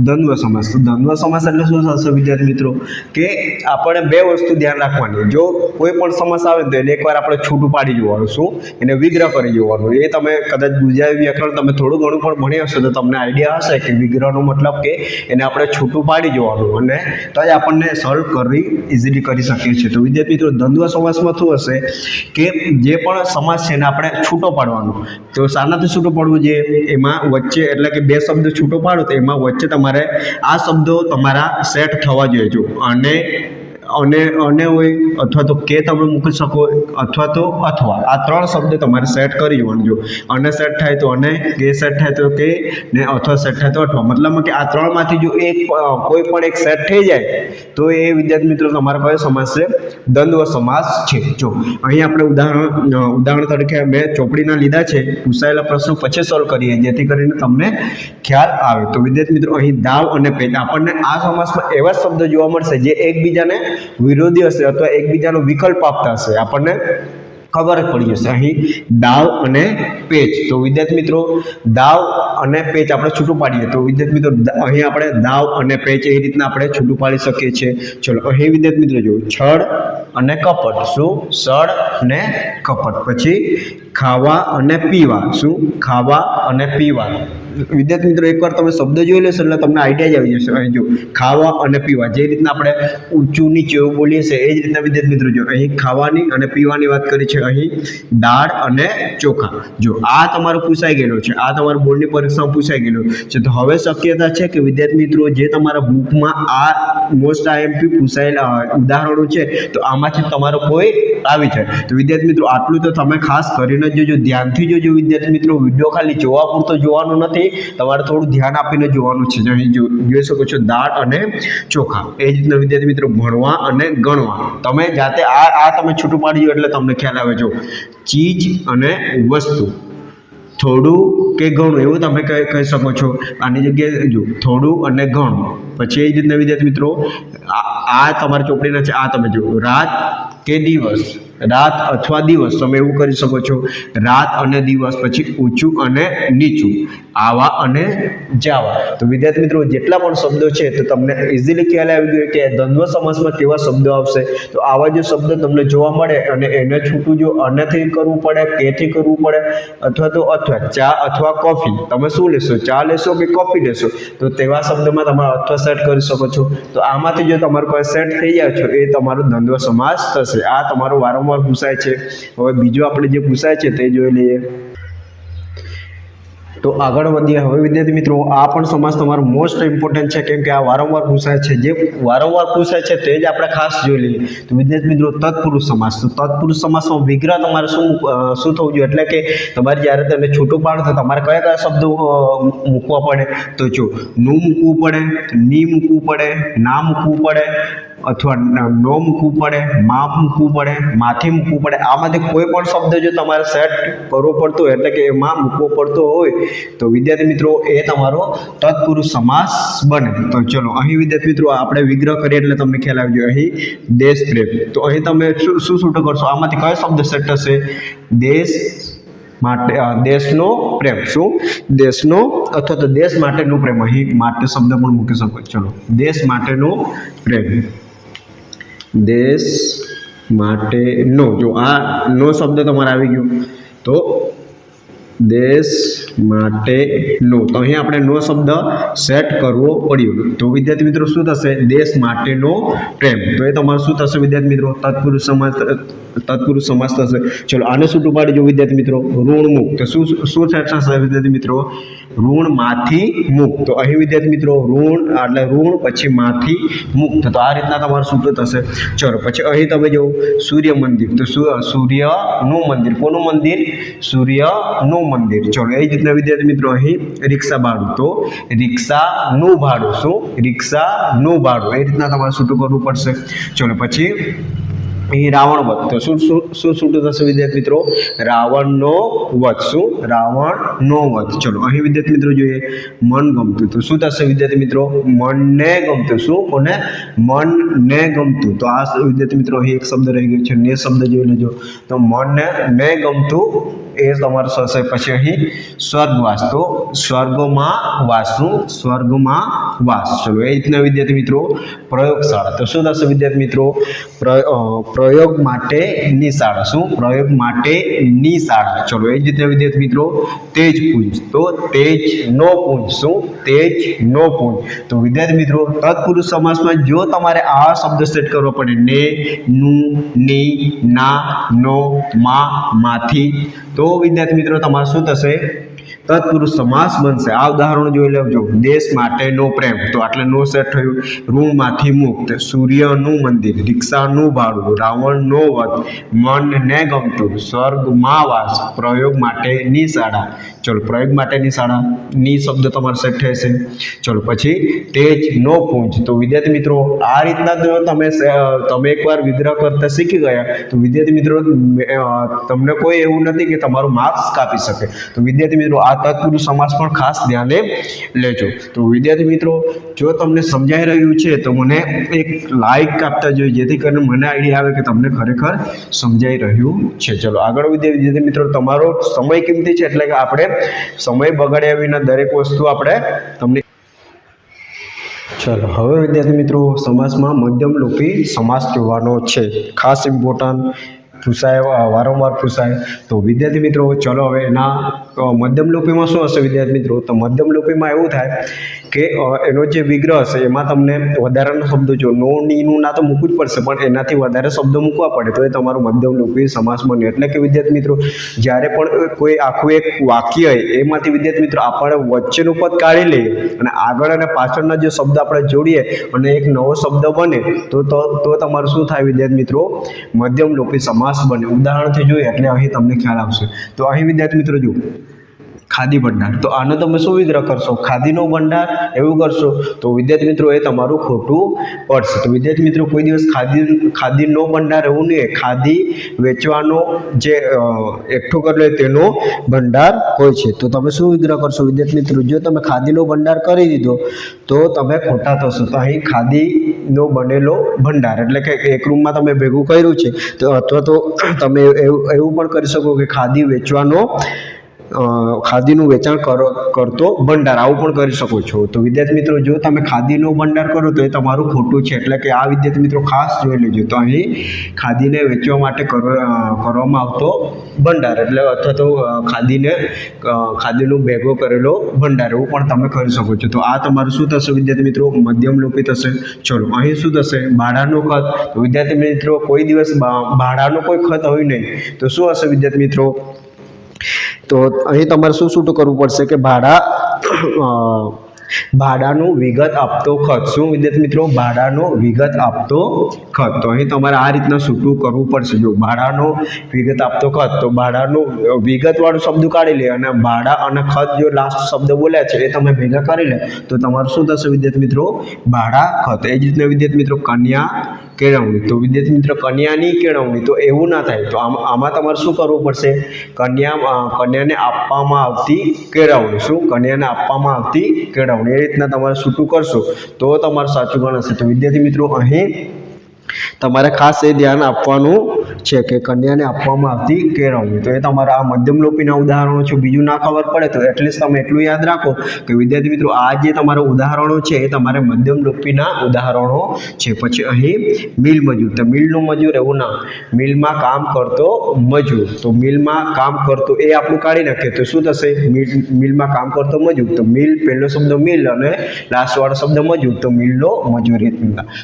દ્વંદ્વ સમાસ, તો દ્વંદ્વ સમાસ એટલે શું થશે વિદ્યાર્થી મિત્રો, કે આપણે બે વસ્તુ ધ્યાન રાખવાની। જો કોઈ પણ સમાસ આવે તો એને એકવાર આપણે છૂટું પાડી જોવાનું, શું એને વિગ્રહ કરી જોવાનું। એ તમે કદાચ ગુજરાતી વ્યાકરણ તમે થોડું ઘણું પણ ભણી હશો તો તમને આઈડિયા હશે કે વિગ્રહનો મતલબ કે એને આપણે છૂટું પાડી જોવાનું, અને તો જ આપણને સોલ્વ કરી ઇઝીલી કરી શકીએ છીએ। તો વિદ્યાર્થી મિત્રો દ્વંદ્વ સમાસમાં શું હશે કે જે પણ સમાસ છે એને આપણે છૂટો પાડવાનો। તો શાનાથી છૂટો પાડવું જોઈએ, એમાં વચ્ચે એટલે કે બે શબ્દ છૂટો પાડો તો એમાં વચ્ચે તમારે આ શબ્દો તમારા સેટ થવા જોઈએ। જો અને હોય અથવા તો કે તમે મૂકી શકો, અથવા તો અથવા, આ ત્રણ શબ્દ તમારે સેટ કરી જોવાનું। જો અને સેટ થાય તો અને, કે સેટ થાય તો કે, ને અથવા સેટ થાય તો અથવા, મતલબમાં કે આ ત્રણમાંથી જો એક કોઈ પણ એક સેટ થઈ જાય તો એ વિદ્યાર્થી મિત્રો તમારો કયો સમાસ છે, દ્વંદ્વ સમાસ છે। જો અહીં આપણે ઉદાહરણ તરીકે મેં ચોપડીના લીધા છે, પૂછાયેલા પ્રશ્નો પછી સોલ્વ કરીએ જેથી કરીને તમને ખ્યાલ આવે। તો વિદ્યાર્થી મિત્રો અહીં દાવ અને પેચ, આપણને આ સમાસમાં એવા શબ્દ જોવા મળશે જે એકબીજાને વિરોધી હશે અથવા એકબીજાનો વિકલ્પ આપતા હશે, આપણને ખબર જ પડી જશે। અહીં દાવ અને પેચ, તો વિદ્યાર્થી મિત્રો દાવ અને પેચ આપણે છૂટું પાડીએ તો વિદ્યાર્થી મિત્રો અહીં આપણે દાવ અને પેચ એ રીતના આપણે છૂટું પાડી શકીએ છીએ। ચલો અહીં વિદ્યાર્થી મિત્રો જો છળ અને કપટ, શું છળ અને કપટ, પછી ખાવા અને પીવા, શું ખાવા અને પીવા। વિદ્યાર્થી મિત્રો એકવાર તમે શબ્દ જોઈ લેશો એટલે તમને આઈડિયા જ આવી જશે। અહીં જો ખાવા અને પીવા, જે રીતના આપણે ઊંચું નીચે એવું બોલીએ છીએ એ જ રીતના વિદ્યાર્થી મિત્રો જો અહીં ખાવાની અને પીવાની વાત કરી છે, અહીં દાળ અને ચોખા। જો આ તમારું પૂછાઈ ગયેલું છે, આ તમારું બોર્ડની પરીક્ષામાં પૂછાઈ ગયેલું છે, તો હવે શક્યતા છે કે વિદ્યાર્થી મિત્રો જે તમારા બુકમાં આ મોસ્ટ આઈએમપી પૂછાયેલા ઉદાહરણો છે તો આમાંથી તમારો કોઈ આવી જાય। તો વિદ્યાર્થી મિત્રો આટલું તો તમે ખાસ કરીને જોજો, ધ્યાનથી જોજો વિદ્યાર્થી મિત્રો, વિડીયો ખાલી જોવા પૂરતો જોવાનું નથી, તમારે થોડું ધ્યાન આપીને જોવાનું છે। અહીં જોઈ શકો છો દાળ અને ચોખા, એ જ રીતના વિદ્યાર્થી મિત્રો ભણવા અને ગણવા, તમે જાતે આ તમે છૂટું પાડી એટલે તમને ખ્યાલ આવે। જો ચીજ અને વસ્તુ, થોડું કે ઘણું એવું તમે કહી શકો છો, આની જગ્યાએ જો થોડું અને ઘણું, પછી એ જ રીતના વિદ્યાર્થી મિત્રો આ તમારી ચોપડીના છે, આ તમે જો રાત કે દિવસ, રાત અથવા દિવસ તમે એવું કરી શકો છો, રાત અને દિવસ, પછી ઊંચું અને નીચું, આવા અને જાવા। તો વિદ્યાર્થી મિત્રો જેટલા પણ શબ્દો છે તો તમને ઇઝીલી ખ્યાલ આવી ગયો કે દ્વંદ્વ સમાસમાં કેવા શબ્દો આવશે। તો આવા જો શબ્દ તમને જોવા મળે અને એને છૂટું જો અનેથી કરવું પડે, કેથી કરવું પડે, અથવા તો અથવા, ચા અથવા કોફી, તમે શું લેશો, ચા લેશો કે કોફી લેશો, તો તેવા શબ્દમાં તમે અથવા સેટ કરી શકો છો। તો આમાંથી જો તમારું કોઈ સેટ થઈ જાય છો એ તમારો દ્વંદ્વ સમાસ થશે। આ તમારો વારંવાર પૂછાય છે। હવે બીજો આપણે જે પૂછાય છે તે જોઈ લઈએ। તો આગળ વધીએ હવે વિદ્યાર્થી મિત્રો, આ પણ સમાસ તમારો મોસ્ટ ઇમ્પોર્ટન્ટ છે, કેમ કે આ વારંવાર પૂછાય છે. જે વારંવાર પૂછાય છે તે જ આપણે ખાસ જોઈ લઈએ. તો વિદ્યાર્થી મિત્રો, તત્પુરુષ સમાસ. તો તત્પુરુષ સમાસમાં વિગ્રહ તમારે શું થવું જોઈએ, એટલે કે તમારે જ્યારે તેને છૂટું પાડો તો તમારે કયા કયા શબ્દો મૂકવા પડે. તો જો નું મૂકવું પડે, ની મૂકવું પડે, ના મૂકવું પડે, અથવા નો મૂકવું પડે, માં મૂકવું પડે, માથી મૂકવું પડે. આમાંથી કોઈ પણ શબ્દ જો તમારે સેટ કરવો પડતો હોય, એટલે કે એમાં મૂકવો પડતો હોય, તો વિદ્યાર્થી મિત્રો એ તમારો તત્પુરુષ સમાસ બને. તો ચલો અહીં વિદ્યાર્થી મિત્રો આપણે વિગ્રહ કરીએ એટલે તમને ખ્યાલ આવી જાય. અહીં દેશ પ્રેમ, તો અહીં તમે શું છૂટું કરશો, આમાંથી કયો શબ્દ સેટ થશે? દેશ માટે, દેશનો પ્રેમ. શું? દેશનો અથવા તો દેશ માટેનો પ્રેમ. અહીં માટે શબ્દ પણ મૂકી શકો. ચલો, દેશ માટેનો પ્રેમ, દેશ માટેનો. જો આ નો શબ્દ તમારે આવી ગયો તો દેશ માટેનો. તો અહીં આપણે નો શબ્દ સેટ કરવો પડ્યો. તો વિદ્યાર્થી મિત્રો શું થશે? દેશ માટેનો પ્રેમ. તો એ તમારું શું થશે વિદ્યાર્થી મિત્રો? તત્પુરુષ સમાસ થશે. ચલો આને શું ટૂંપાડી જો વિદ્યાર્થી મિત્રો? ઋણ મુક. તો શું સેટ થશે વિદ્યાર્થી મિત્રો? ઋણ માંથી મુક્ત. તો અહીં વિદ્યાર્થી મિત્રો ઋણ એટલે ઋણ પછી માંથી મુક્ત. તો આ રીતના તમારું સૂત્ર થશે. ચલો પછી અહીં તમે જો સૂર્ય મંદિર. તો સૂર્યનું મંદિર. કોનું મંદિર? સૂર્યનું મંદિર. ચલો એ જ રીતના વિદ્યાર્થી મિત્રો અહીં રિક્ષા ભાડું. તો રિક્ષાનું ભાડું. શું? રિક્ષાનું ભાડું. એ રીતના તમારે સૂટું કરવું પડશે. ચલો પછી અહીં રાવણ વધ. તો શું છૂટું થશે વિદ્યાર્થી મિત્રો? રાવણનો વધ. શું? રાવણનો વધ. ચલો અહીં વિદ્યાર્થી મિત્રો જોઈએ મન ગમતું. તો શું થશે વિદ્યાર્થી મિત્રો? મનને ગમતું. શું? કોને? મનને ગમતું. તો આ વિદ્યાર્થી મિત્રો અહીં એક શબ્દ રહી ગયો છે, ને શબ્દ જોઈ લેજો. તો મનને ગમતું એ તમારું થશે. પછી અહીં સ્વર્ગવાસ. તો સ્વર્ગમાં વાસ. શું? સ્વર્ગમાં વાસ. ચલો એ રીતના વિદ્યાર્થી મિત્રો પ્રયોગશાળા. તો શું થશે વિદ્યાર્થી મિત્રો? પ્રયોગ માટેની શાળા. શું? પ્રયોગ માટેની શાળા. ચલો એ જ રીતે વિદ્યાર્થી મિત્રો તેજ પુંજ. તો તેજનો પુંજ. શું? તેજનો પુંજ. તો વિદ્યાર્થી મિત્રો તત્પુરુષ સમાસમાં જો તમારે આ શબ્દ સેટ કરવો પડે, ને, નું, ની, ના, નો, માં, માંથી, તો વિદ્યાર્થી મિત્રો તમારે શું થશે? તત્પુરુષ સમાસ બનશે. આ ઉદાહરણ જોઈ લેજો. દેશ માટેનો પ્રેમ. તો આટલે નો સેટ થયું. ઋણમાંથી મુક્ત, સૂર્યનું મંદિર, રિક્ષાનું ભાડું, રાવણનો વધ, મનને ગમતું, સ્વર્ગમાં વાસ, પ્રયોગ માટેની શાળા. ચલો પ્રયોગ માટેની શાળા ની શબ્દ તમારે સેટ થશે. ચલો પછી તેજનો પુંજ. તો વિદ્યાર્થી મિત્રો આ રીતના જો તમે એકવાર વિગ્રહ કરતા શીખી ગયા તો વિદ્યાર્થી મિત્રો તમને કોઈ એવું નથી કે તમારું માર્ક્સ કાપી શકે. તો વિદ્યાર્થી મિત્રો આ તત્પુરુષ સમાસ પણ ખાસ ધ્યાને લેજો. તો વિદ્યાર્થી મિત્રો જો તમને સમજાઈ રહ્યું છે તો મને એક લાઈક આપતા જોઈએ, જેથી કરીને મને આઈડિયા આવે કે તમને ખરેખર સમજાઈ રહ્યું છે. ચલો આગળ વિદ્યાર્થી મિત્રો તમારો સમય કિંમતી છે, એટલે કે આપણે સમય બગાડ્યા વિના દરેક વસ્તુ આપણે તમને. ચલો હવે વિદ્યાર્થી મિત્રો સમાસમાં મધ્યમલોપી સમાસ જોવાનો છે. ખાસ ઇમ્પોર્ટન્ટ પૂછાય, વારંવાર પૂછાય. તો વિદ્યાર્થી મિત્રો ચલો હવે એના મધ્યમલોપીમાં શું હશે વિદ્યાર્થી મિત્રો? તો મધ્યમલોપીમાં એવું થાય કે એનો જે વિગ્રહ હશે એમાં તમને વધારાના શબ્દો જો નો, ની, નું, ના તો મૂકવું જ પડશે, પણ એનાથી વધારે શબ્દો મૂકવા પડે તો એ તમારું મધ્યમલોપી સમાસ બને. એટલે કે વિદ્યાર્થી મિત્રો જ્યારે પણ કોઈ આખું એક વાક્ય હોય એમાંથી વિદ્યાર્થી મિત્રો આપણે વચ્ચેનું પદ કાઢી લઈએ અને આગળ અને પાછળના જે શબ્દ આપણે જોડીએ અને એક નવો શબ્દ બને તો તમારું શું થાય વિદ્યાર્થી મિત્રો? મધ્યમલોપી સમાસ બને. ઉદાહરણથી જોઈએ એટલે અહીં તમને ખ્યાલ આવશે. તો અહીં વિદ્યાર્થી મિત્રો જુઓ ખાદી ભંડાર. તો આનો તમે શું વિગ્રહ કરશો? ખાદીનો ભંડાર એવું કરશો તો વિદ્યાર્થી મિત્રો એ તમારું ખોટું પડશે. તો વિદ્યાર્થી મિત્રો કોઈ દિવસ ખાદીનો ભંડાર એવું નહીં, ખાદી વેચવાનો જે એકઠું કરેલો તેનો ભંડાર હોય છે. તો તમે શું વિગ્રહ કરશો વિદ્યાર્થી મિત્રો? જો તમે ખાદીનો ભંડાર કરી દીધો તો તમે ખોટા થશો. તો અહીં ખાદીનો બનેલો ભંડાર એટલે કે એક રૂમમાં તમે ભેગું કર્યું છે, તો અથવા તો તમે એવું પણ કરી શકો કે ખાદી વેચવાનો ખાદીનું વેચાણ કરતો ભંડાર, આવું પણ કરી શકો છો. તો વિદ્યાર્થી મિત્રો જો તમે ખાદીનો ભંડાર કરો તો એ તમારું ખોટું છે. એટલે કે આ વિદ્યાર્થી મિત્રો ખાસ જોઈ લેજો. તો અહીં ખાદીને વેચવા માટે કરવામાં આવતો ભંડાર એટલે અથવા તો ખાદીનો ભેગો કરેલો ભંડાર એવું પણ તમે કરી શકો છો. તો આ તમારું શું થશે વિદ્યાર્થી મિત્રો? મધ્યમલોપી થશે. ચલો અહીં શું થશે? ભાડાનો ખત. તો વિદ્યાર્થી મિત્રો કોઈ દિવસ ભાડાનો કોઈ ખત હોય નહીં તો શું હશે વિદ્યાર્થી મિત્રો? તો અહીં તમારે શું કરવું પડશે કે ભાડાનું વિગત આપતો ખત. શું વિદ્યાર્થી મિત્રો? ભાડાનો વિગત આપતો ખત. તો અહીં તમારે આ રીતના છૂટું કરવું પડશે. જો ભાડાનો વિગત આપતો ખત, તો ભાડાનું વિગતવાળું શબ્દ કાઢી લે અને ભાડા અને ખત જો લાસ્ટ શબ્દ બોલ્યા છે એ તમે ભેગા કરી લે તો તમારું શું થશે વિદ્યાર્થી મિત્રો? ભાડા ખત. એ જ રીતના વિદ્યાર્થી મિત્રો કન્યા કેળવણી. તો વિદ્યાર્થી મિત્રો કન્યાની કેળવણી, તો એવું ના થાય. તો આમાં તમારે શું કરવું પડશે? કન્યાને આપવામાં આવતી કેળવણી. શું? કન્યાને આપવામાં આવતી કેળવણી. એ રીતના તમારે છૂટું કરશો તો તમારું સાચું ગણાશે. તો વિદ્યાર્થી મિત્રો અહીં તમારે ખાસ એ ધ્યાન આપવાનું છે કે કન્યાને આપવામાં આવતી કેળવણી. તો એ તમારા આ મધ્યમલોપીના ઉદાહરણો છે. બીજું ના ખબર પડે તો એટલીસ્ટ તમે એટલું યાદ રાખો કે વિદ્યાર્થી મિત્રો આ જે તમારા ઉદાહરણો છે એ તમારે મધ્યમલોપીના ઉદાહરણો છે. પછી અહીં મિલ મજૂર. તો મિલનો મજૂર એવું ના, મિલમાં કામ કરતો મજૂર. તો મિલમાં કામ કરતો એ આપણું કાઢી નાખીએ તો શું થશે? મિલમાં કામ કરતો મજૂર. તો મિલ પહેલો શબ્દ મિલ અને લાસ્ટવાળો શબ્દ મજૂર, તો મિલનો મજૂર.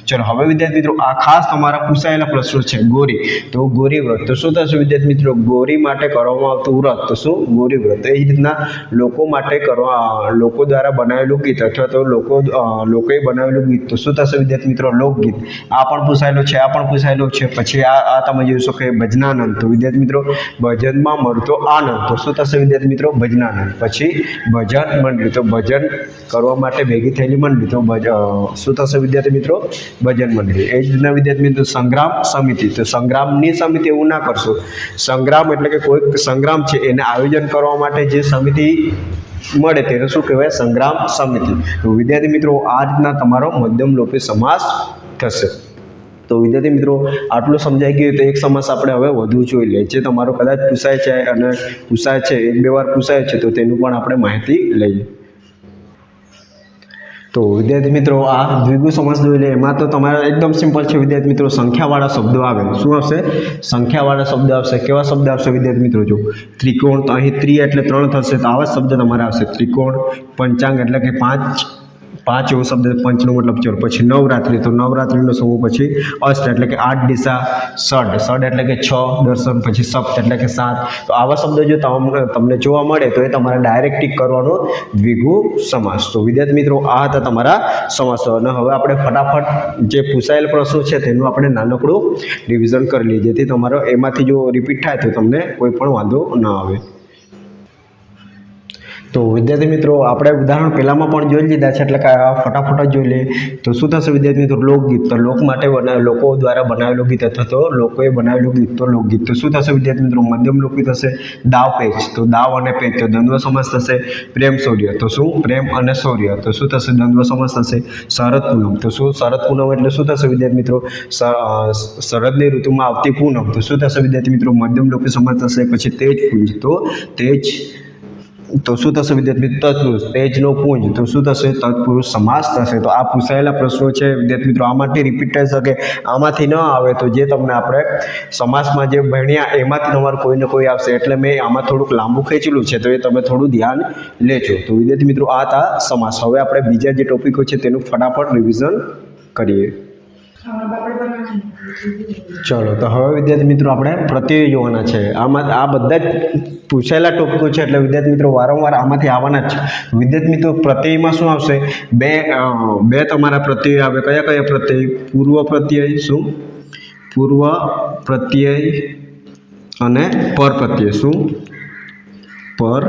ચલો હવે વિદ્યાર્થી મિત્રો આ ખાસ તમારા પૂછાયેલા પ્રશ્નો છે. ગોરી. તો ગોરી વ્રત. તો શું થશે વિદ્યાર્થી મિત્રો? ગોરી માટે કરવામાં આવતું વ્રત. તો શું? ગોરી વ્રત. એ જ રીતના લોકો માટે લોકો દ્વારા બનાવેલું ગીત અથવા તો લોકોએ બનાવેલું ગીત. તો શું થશે વિદ્યાર્થી મિત્રો? લોકગીત. આ પણ પૂછાયેલો છે, આ પણ પૂછાયેલો છે. પછી આ તમે જોશો કે ભજનાનંદ. તો વિદ્યાર્થી મિત્રો ભજનમાં મળતો આનંદ. તો શું થશે વિદ્યાર્થી મિત્રો? ભજનાનંદ. પછી ભજન મંડળી. તો ભજન કરવા માટે ભેગી થયેલી મંડળી. તો શું થશે વિદ્યાર્થી મિત્રો? ભજન મંડળી. એ જ રીતના વિદ્યાર્થી મિત્રો સંગ્રામ સમિતિ. તો સંગ્રામની સમિતિ એવું ના કરશો. સંગ્રામ એટલે કે કોઈ સંગ્રામ છે એને આયોજન કરવા માટે જે સમિતિ મળે તેને શું કહેવાય? સંગ્રામ સમિતિ. તો વિદ્યાર્થી મિત્રો આ રીતના તમારો મધ્યમલોપી સમાસ થશે. તો વિદ્યાર્થી મિત્રો આટલું સમજાઈ ગયું. તો એક સમાસ આપણે હવે વધુ જોઈ લઈએ જે તમારો કદાચ પૂછાય છે અને પૂછાય છે, 1-2 વાર પૂછાય છે. તો તેનું પણ આપણે માહિતી લઈએ. તો વિદ્યાર્થી મિત્રો આ દ્વિગુ સમાસ જોઈ લે. એમાં તો તમારે એકદમ સિમ્પલ છે વિદ્યાર્થી મિત્રો. સંખ્યાવાળા શબ્દો આવે. શું આવશે? સંખ્યાવાળા શબ્દ આવશે. કેવા શબ્દ આવશે વિદ્યાર્થી મિત્રો? જો ત્રિકોણ, તો અહીં 3 એટલે 3 થશે. તો આવા શબ્દ તમારે આવશે. ત્રિકોણ. પંચાંગ એટલે કે 5 એવો શબ્દ. પંચનો મતલબ 4. પછી નવરાત્રિ. તો નવરાત્રિનો સમૂહ. પછી અષ્ટ એટલે કે 8 દિશા. ષડ એટલે કે 6. દર્શન. પછી સપ્ત એટલે કે 7. તો આવા શબ્દો જો તમને જોવા મળે તો એ તમારે ડાયરેક્ટ ટીક કરવાનો દ્વિગુ સમાસ. તો વિદ્યાર્થી મિત્રો આ હતા તમારા સમાસો. અને હવે આપણે ફટાફટ જે પૂછાયેલ પ્રશ્નો છે તેનું આપણે નાનકડું રિવિઝન કરી લઈએ જેથી તમારો એમાંથી જો રિપીટ થાય તો તમને કોઈ પણ વાંધો ના આવે. તો વિદ્યાર્થી મિત્રો આપણે ઉદાહરણ પહેલામાં પણ જોઈ લીધા છે એટલે કે ફટાફટ જ જોઈ લઈએ. તો શું થશે વિદ્યાર્થી મિત્રો? લોકગીત. તો લોક માટે લોકો દ્વારા બનાવેલું ગીત અથવા તો લોકોએ બનાવેલું ગીત. તો લોકગીત. તો શું થશે વિદ્યાર્થી મિત્રો? મધ્યમલોપી થશે. દાવ પેચ. તો દાવ અને પેચ. તો દ્વંદ્વ સમાસ થશે. પ્રેમ શૌર્ય. તો શું? પ્રેમ અને શૌર્ય. તો શું થશે? દ્વંદ્વ સમાસ થશે. શરદ પૂનમ. તો શું? શરદ પૂનમ એટલે શું થશે વિદ્યાર્થી મિત્રો? શરદની ઋતુમાં આવતી પૂનમ. તો શું થશે વિદ્યાર્થી મિત્રો? મધ્યમલોપી સમાસ થશે. પછી તેજ પુંજ. તો તેજ. તો શું થશે વિદ્યાર્થી મિત્રો? તત્પુરુષ. તેજનો પુંજ. તો શું થશે? તત્પુરુષ સમાસ થશે. તો આ પૂછાયેલા પ્રશ્નો છે વિદ્યાર્થી મિત્રો. આમાંથી રિપીટ થઈ શકે, આમાંથી ન આવે તો જે તમને આપણે સમાસમાં જે ભણ્યા એમાંથી તમારે કોઈને કોઈ આવશે. એટલે મેં આમાં થોડુંક લાંબુ ખેંચેલું છે તો એ તમે થોડું ધ્યાન લેજો. તો વિદ્યાર્થી મિત્રો આ હતા સમાસ. હવે આપણે બીજા જે ટોપિકો છે તેનું ફટાફટ રિવિઝન કરીએ. ચલો તો હવે વિદ્યાર્થી મિત્રો આપણે પ્રત્યય જોવાના છે. આ બધા જ પૂછાયેલા ટોપિકો છે એટલે વિદ્યાર્થી મિત્રો વારંવાર આમાંથી આવવાના જ છે. વિદ્યાર્થી મિત્રો પ્રત્યયમાં શું આવશે? બે તમારા પ્રત્યય આવે. કયા કયા પ્રત્યય? પૂર્વ પ્રત્યય. શું? પૂર્વ પ્રત્યય અને પર પ્રત્યય. શું? પર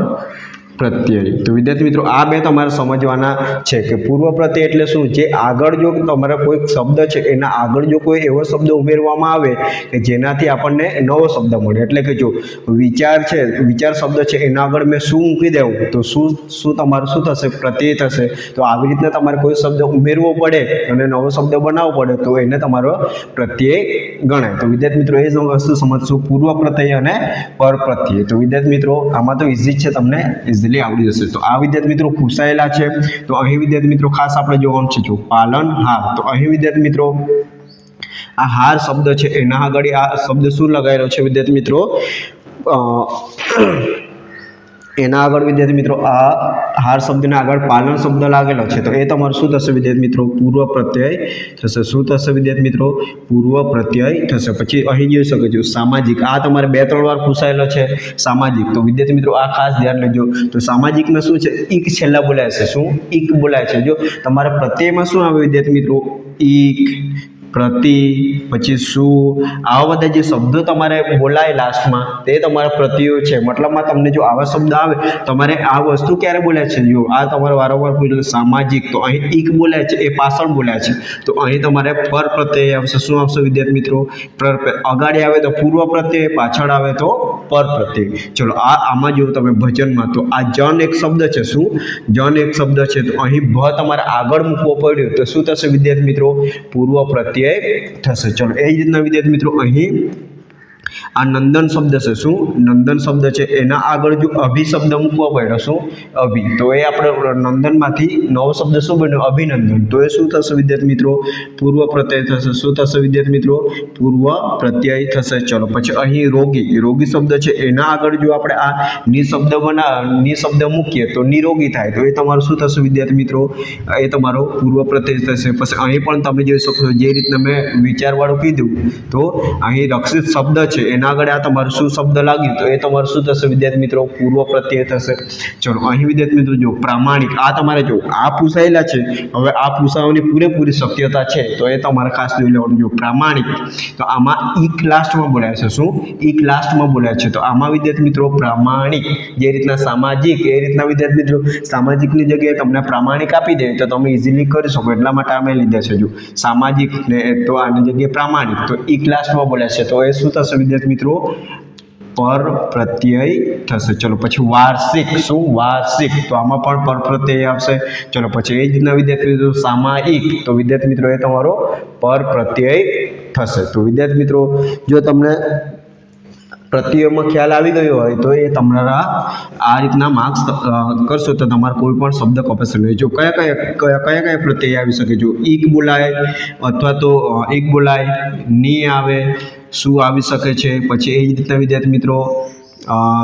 પ્રત્યય. તો વિદ્યાર્થી મિત્રો આ બે તમારે સમજવાના છે કે પૂર્વ પ્રત્યય એટલે શું? જે આગળ જો તમારા કોઈ શબ્દ છે એના આગળ જો કોઈ એવો શબ્દ ઉમેરવામાં આવે કે જેનાથી આપણને નવો શબ્દ મળે. એટલે કે જો વિચાર છે, વિચાર શબ્દ છે એના આગળ મેં શું મૂકી દેવું તો શું તમારું શું થશે? પ્રત્યય થશે. તો આવી રીતના તમારે કોઈ શબ્દ ઉમેરવો પડે અને નવો શબ્દ બનાવવો પડે તો એને તમારો પ્રત્યય ગણાય. તો વિદ્યાર્થી મિત્રો એ જ વસ્તુ સમજશું, પૂર્વ પ્રત્યય અને પર પ્રત્યય. તો વિદ્યાર્થી મિત્રો આમાં તો ઇઝી છે, તમને ઇઝીલી આવડી જશે. તો આ વિદ્યાર્થી મિત્રો પૂછાયેલા છે. તો અહીં વિદ્યાર્થી મિત્રો ખાસ આપણે જોવાનું છે જો પાલનહાર. તો અહીં વિદ્યાર્થી મિત્રો આ હાર શબ્દ છે એના આગળ આ શબ્દ શું લગાવેલો છે વિદ્યાર્થી મિત્રો? એના આગળ વિદ્યાર્થી મિત્રો આ હાર શબ્દના આગળ પાલન શબ્દ લાગેલો છે, તો એ તમારું શું થશે વિદ્યાર્થી મિત્રો? પૂર્વ પ્રત્યય થશે. શું થશે વિદ્યાર્થી મિત્રો? પૂર્વ પ્રત્યય થશે. પછી અહીં જોઈ શકો છો સામાજિક, આ તમારે 2-3 વાર પૂછાયેલો છે સામાજિક. તો વિદ્યાર્થી મિત્રો આ ખાસ ધ્યાન લેજો. તો સામાજિકમાં શું છે? ઈક છેલ્લા બોલાય છે. શું? ઈક બોલાય છે. જો તમારે પ્રત્યયમાં શું આવે વિદ્યાર્થી મિત્રો? ઈક, પ્રતિ, પછી શું, આવા બધા જે શબ્દો તમારે બોલાય લાસ્ટમાં તે તમારા પ્રત્યયો છે. મતલબમાં તમને જો આવા શબ્દ આવે તમારે આ વસ્તુ ક્યારે બોલાય છે? જો આ તમારે વારંવાર પૂછેલું સામાજિક, તો અહીં ઈક બોલાય છે, એ પાછળ બોલાય છે, તો અહીં તમારે પર પ્રત્યય આવશે. શું આવશે વિદ્યાર્થી મિત્રો? અગાડી આવે તો પૂર્વ પ્રત્યય, પાછળ આવે તો પર પ્રત્યય. ચલો આમાં જો તમે ભજનમાં, તો આ જન એક શબ્દ છે. શું? જન એક શબ્દ છે, તો અહીં ભ તમારે આગળ મૂકવો પડ્યો, તો શું થશે વિદ્યાર્થી મિત્રો? પૂર્વ પ્રત્યય થશે. ચલો એ જ રીતના વિદ્યાર્થી મિત્રો અહીં આ નંદન શબ્દ છે. શું? નંદન શબ્દ છે, એના આગળ જો અભિ શબ્દ મૂકવો પડ્યો. શું? અભિ, તો એ આપણે નંદનમાંથી નવો શબ્દ શું બન્યો? અભિનંદન. તો એ શું થશે વિદ્યાર્થી મિત્રો? પૂર્વ પ્રત્યય થશે. શું થશે વિદ્યાર્થી મિત્રો? પૂર્વ પ્રત્યય થશે. ચલો પછી અહીં રોગી, રોગી શબ્દ છે, એના આગળ જો આપણે આ ની શબ્દ મૂકીએ તો નિરોગી થાય, તો એ તમારું શું થશે વિદ્યાર્થી મિત્રો? એ તમારો પૂર્વ પ્રત્યય થશે. પછી અહીં પણ તમે જોઈ શકો છો જે રીતના મેં વિચારવાળું કીધું, તો અહીં રક્ષિત શબ્દ છે, એના આગળ આ તમારું શું શબ્દ લાગ્યું, તો એ તમારું શું થશે વિદ્યાર્થી મિત્રો? પૂર્વ પ્રત્યય થશે. ચલો અહીં વિદ્યાર્થી મિત્રો જો પ્રામાણિક, આ તમારે જો આ પૂછાયેલા છે, હવે આ પૂછાવાની પૂરેપૂરી શક્યતા છે, તો એ તમારે ખાસ જોઈ લેવાનું. જો પ્રામાણિક, તો આમાં ઈક લાસ્ટમાં બોલાય છે. શું? ઈક લાસ્ટમાં બોલાય છે, તો આમાં વિદ્યાર્થી મિત્રો પ્રામાણિક. જે રીતના સામાજિક, એ રીતના વિદ્યાર્થી મિત્રો સામાજિકની જગ્યાએ તમને પ્રામાણિક આપી દે તો તમે ઇઝીલી કરી શકો, એટલા માટે અમે લીધા છે. જો સામાજિક ને તો આની જગ્યાએ પ્રામાણિક, તો ઈક લાસ્ટમાં બોલાય છે, તો એ શું થશે વિદ્યાર્થી મિત્રો? પર પ્રત્યય થશે. ચલો પછી વાર્ષિક. શું? વાર્ષિક, તો આમાં પણ પર પ્રત્યય આવશે. ચલો પછી એ જ રીતના વિદ્યાર્થી મિત્રો સામાયિક, તો વિદ્યાર્થી મિત્રો એ તમારો પર પ્રત્યય થશે. તો વિદ્યાર્થી મિત્રો જો તમને પ્રત્યયમાં ખ્યાલ આવી ગયો હોય તો એ તમારા આ રીતના માર્ક્સ કરશો તો તમારે કોઈ પણ શબ્દ કપાશે નહીં. જો કયા પ્રત્યય આવી શકે? જો ઈક બોલાય, અથવા તો ઈક બોલાય, ની આવે, શું આવી શકે છે. પછી એ જ રીતના વિદ્યાર્થી મિત્રો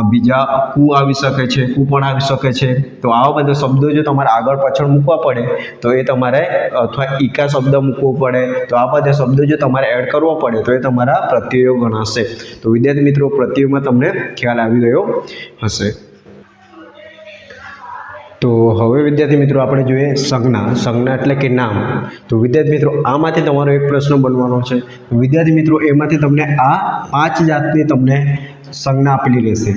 બીજા કુ આવી શકે છે, કુ પણ આવી શકે છે. તો આવા બધા શબ્દો જો તમારે આગળ પાછળ મૂકવા પડે તો એ તમારે, અથવા ઈકા શબ્દ મૂકવો પડે, તો આ બધા શબ્દો જો તમારે એડ કરવો પડે તો એ તમારા પ્રત્યયો ગણાશે. તો વિદ્યાર્થી મિત્રો પ્રત્યયોમાં તમને ખ્યાલ આવી ગયો હશે. તો હવે વિદ્યાર્થી મિત્રો આપણે જોઈએ સંજ્ઞા. સંજ્ઞા એટલે કે નામ. તો વિદ્યાર્થી મિત્રો આમાંથી તમારો એક પ્રશ્ન બનવાનો છે. વિદ્યાર્થી મિત્રો એમાંથી તમને આ 5 જાતની તમને સંજ્ઞા આપેલી રહેશે.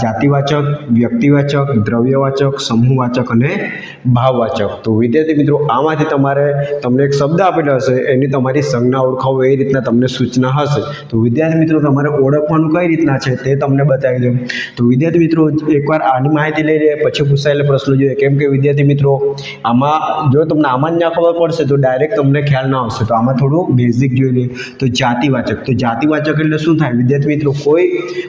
જાતિવાચક, વ્યક્તિવાચક, દ્રવ્યવાચક, સમૂહવાચક અને ભાવવાચક. તો વિદ્યાર્થી મિત્રો આમાંથી તમને એક શબ્દ આપેલો હશે, એની તમારી સંજ્ઞા ઓળખાવો, એ રીતના તમને સૂચના હશે. તો વિદ્યાર્થી મિત્રો તમારે ઓળખવાનું કઈ રીતના છે તે તમને બતાવી દઉં. તો વિદ્યાર્થી મિત્રો એકવાર આની માહિતી લઈ લે, પછી પૂછાયેલા પ્રશ્નો જોઈએ. કેમ કે વિદ્યાર્થી મિત્રો આમાં જો તમને આમાં જ ના ખબર પડશે તો ડાયરેક્ટ તમને ખ્યાલ ના આવશે. તો આમાં થોડું બેઝિક જોઈ લે. તો જાતિવાચક. તો જાતિવાચક એટલે શું થાય વિદ્યાર્થી મિત્રો?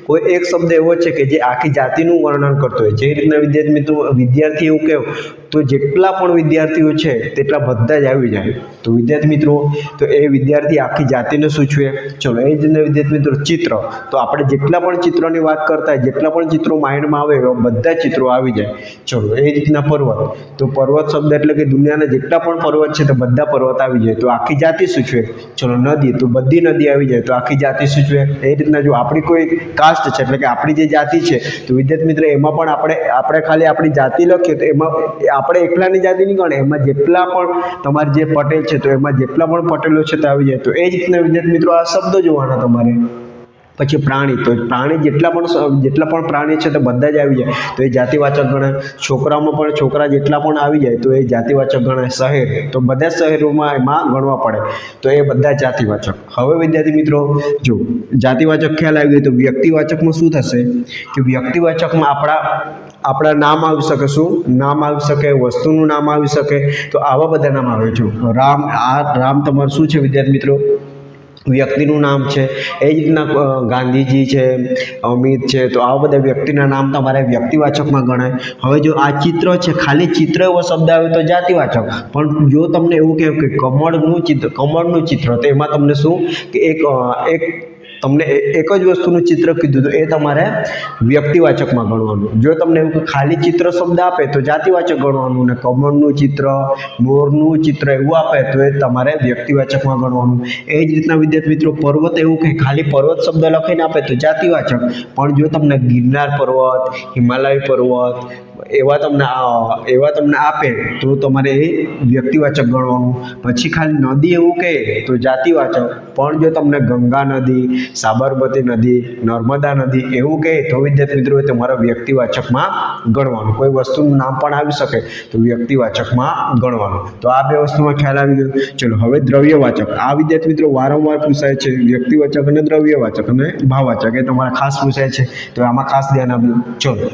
કોઈ એક શબ્દ એવો છે કે જે આખી જાતિનું વર્ણન કરતો હોય. જે રીતના વિદ્યાર્થી મિત્રો વિદ્યાર્થી એવું કહેવું તો જેટલા પણ વિદ્યાર્થીઓ છે તેટલા બધા જ આવી જાય. તો વિદ્યાર્થી મિત્રો તો એ વિદ્યાર્થી આખી જાતિને સૂચવે. ચલો એ જ વિદ્યાર્થી મિત્રો ચિત્ર. તો આપણે જેટલા પણ ચિત્રોની વાત કરતા હોય, જેટલા પણ ચિત્રો માઇન્ડમાં આવે એવા બધા ચિત્રો આવી જાય. ચલો એ જ રીતના પર્વત. તો પર્વત શબ્દ એટલે કે દુનિયાના જેટલા પણ પર્વત છે તો બધા પર્વત આવી જાય, તો આખી જાતિ સૂચવે. ચલો નદી, તો બધી નદી આવી જાય, તો આખી જાતિ સૂચવે. એ રીતના જો આપણી કોઈ કાસ્ટ છે એટલે કે આપણી જે જાતિ છે તો વિદ્યાર્થી મિત્રો એમાં પણ આપણે ખાલી આપણી જાતિ લખીએ તો એમાં આપણે એકલાની જાતિ નહીં ગણે, એમાં જેટલા પણ તમારે જે પટેલ છે તો એમાં જેટલા પણ પટેલો છે તે આવી જાય. તો એ જ રીતના વિદ્યાર્થી મિત્રો આ શબ્દો જોવાના તમારે. પછી પ્રાણી. તો પ્રાણી જેટલા પણ પ્રાણી છે તો બધા જ આવી જાય, તો એ જાતિવાચક ગણાય. છોકરામાં પણ છોકરા જેટલા પણ આવી જાય તો એ જાતિવાચક ગણાય. શહેર, તો બધા શહેરોમાં એમાં ગણવા પડે, તો એ બધા જાતિવાચક. હવે વિદ્યાર્થી મિત્રો જો જાતિવાચક ખ્યાલ આવી ગયો, તો વ્યક્તિવાચકમાં શું થશે કે વ્યક્તિવાચકમાં આપણા નામ આવી શકે. શું નામ આવી શકે? વસ્તુનું નામ આવી શકે. તો આવા બધા નામ આવે છે. રામ તમારું શું છે વિદ્યાર્થી મિત્રો? વ્યક્તિનું નામ છે. એ જ રીતના ગાંધીજી છે, અમિત છે, તો આવા બધા વ્યક્તિના નામ તમારે વ્યક્તિવાચકમાં ગણાય. હવે જો આ ચિત્ર છે, ખાલી ચિત્ર એવો શબ્દ આવે તો જાતિવાચક. પણ જો તમને એવું કહેવું કે કમળનું ચિત્ર, તો એમાં તમને શું કે એક તમને એક જ વસ્તુનું ચિત્ર કીધું તો એ તમારે વ્યક્તિવાચકમાં ગણવાનું. જો તમને એવું ખાલી ચિત્ર શબ્દ આપે તો જાતિવાચક ગણવાનું, ને કમળનું ચિત્ર, મોરનું ચિત્ર એવું આપે તો એ તમારે વ્યક્તિવાચકમાં ગણવાનું. એ જ રીતના વિદ્યાર્થી મિત્રો પર્વત એવું કંઈ ખાલી પર્વત શબ્દ લખીને આપે તો જાતિવાચક, પણ જો તમને ગિરનાર પર્વત, હિમાલય પર્વત એવા તમને આપે તો તમારે એ વ્યક્તિવાચક ગણવાનું. પછી ખાલી નદી એવું કહે તો જાતિવાચક, પણ જો તમને ગંગા નદી, સાબરમતી નદી, નર્મદા નદી એવું કહે તો વિદ્યાર્થી મિત્રો તમારા વ્યક્તિવાચકમાં ગણવાનું. કોઈ વસ્તુનું નામ પણ આવી શકે તો વ્યક્તિવાચકમાં ગણવાનું. તો આ બે વસ્તુમાં ખ્યાલ આવી ગયો. ચલો હવે દ્રવ્યવાચક. આ વિદ્યાર્થી મિત્રો વારંવાર પૂછાય છે, વ્યક્તિવાચક અને દ્રવ્યવાચક અને ભાવવાચક એ તમારા ખાસ પૂછાય છે, તો આમાં ખાસ ધ્યાન આપજો. ચલો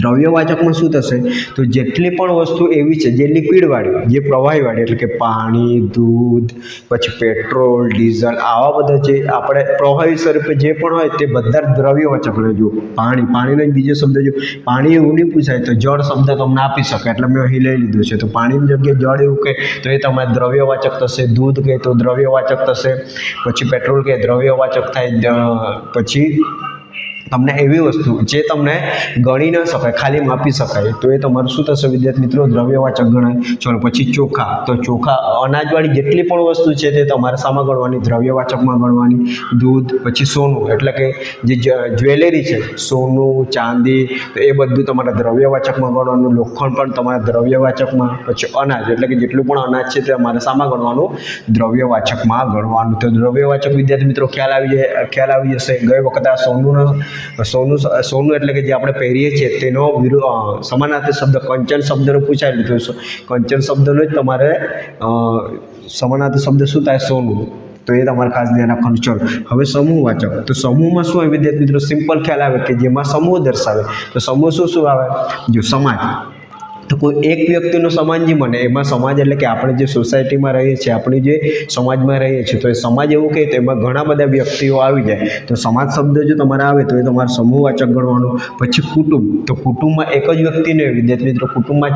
દ્રવ્યવાચકમાં શું થશે તો જેટલી પણ વસ્તુ એવી છે જે લિક્વિડવાળી, જે પ્રવાહીવાળી, એટલે કે પાણી, દૂધ, પછી પેટ્રોલ, ડીઝલ, આવા બધા જે આપણે પ્રવાહી સ્વરૂપે જે પણ હોય તે બધા દ્રવ્યવાચક લેજો. પાણીનો બીજો શબ્દ જો પાણી એવું નહીં પૂછાય તો જળ શબ્દ તમને આપી શકે, એટલે મેં અહીં લઈ લીધું છે. તો પાણીની જગ્યાએ જળ એવું કહે તો એ તમારે દ્રવ્યવાચક થશે. દૂધ કહે તો દ્રવ્યવાચક થશે. પછી પેટ્રોલ કહે દ્રવ્યવાચક થાય. પછી તમને એવી વસ્તુ જે તમને ગણી ન શકાય, ખાલી માપી શકાય, તો એ તમારું શું થશે વિદ્યાર્થી મિત્રો દ્રવ્યવાચક ગણાય. ચલો પછી ચોખા. તો ચોખા અનાજવાળી જેટલી પણ વસ્તુ છે તે તમારે શામાં ગણવાની? દ્રવ્યવાચકમાં ગણવાની. દૂધ. પછી સોનું એટલે કે જે જ્વેલરી છે, સોનું, ચાંદી, તો એ બધું તમારે દ્રવ્યવાચકમાં ગણવાનું. લોખંડ પણ તમારે દ્રવ્યવાચકમાં. પછી અનાજ એટલે કે જેટલું પણ અનાજ છે તે તમારે શામાં ગણવાનું? દ્રવ્યવાચકમાં ગણવાનું. તો દ્રવ્યવાચક વિદ્યાર્થી મિત્રો ખ્યાલ આવી જશે. ગઈ વખતે આ સોનું એટલે કે જે આપણે પહેરીએ છીએ તેનો સમાનાર્થી શબ્દ કંચન શબ્દનો પૂછાયેલું હતું. કંચન શબ્દનો જ તમારે સમાનાર્થી શબ્દ શું થાય? સોનું. તો એ તમારે ખાસ ધ્યાન રાખવાનું. ચલો હવે સમૂહવાચક. તો સમૂહમાં શું હોય વિદ્યાર્થી મિત્રો? સિમ્પલ ખ્યાલ આવે કે જેમાં સમૂહ દર્શાવે. તો સમૂહ શું આવે? જો સમાજ. તો કોઈ એક વ્યક્તિનો સમાજ નહીં બને. એમાં સમાજ એટલે કે આપણે જે સોસાયટીમાં રહીએ છીએ, આપણે જે સમાજમાં રહીએ છીએ, તો એ સમાજ એવું કહે તો એમાં ઘણા બધા વ્યક્તિઓ આવી જાય. તો સમાજ શબ્દ જો તમારે આવે તો એ તમારે સમૂહવાચક ગણવાનું. પછી કુટુંબ. તો કુટુંબમાં એક જ વ્યક્તિ નહીં વિદ્યાર્થી મિત્રો, કુટુંબમાં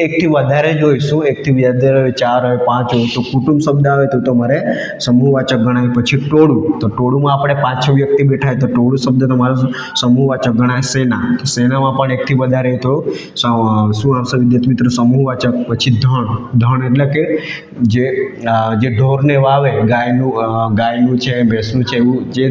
એકથી વધારે જ હોય. શું? એકથી વધારે હોય, 4 હોય, 5 હોય, તો કુટુંબ શબ્દ આવે તો તમારે સમૂહવાચક ગણાય. પછી ટોળું. તો ટોળુંમાં આપણે 5-6 વ્યક્તિ બેઠા હોય તો ટોળું શબ્દ તમારો સમૂહવાચક ગણાય. સેના. તો સેનામાં પણ એકથી વધારે તો શું આવશે વિદ્યાર્થી મિત્રો? સમૂહવાચક. પછી ધણ એટલે કે જે ઢોરને વાવે, ગાયનું છે, ભેંસનું છે, એવું જે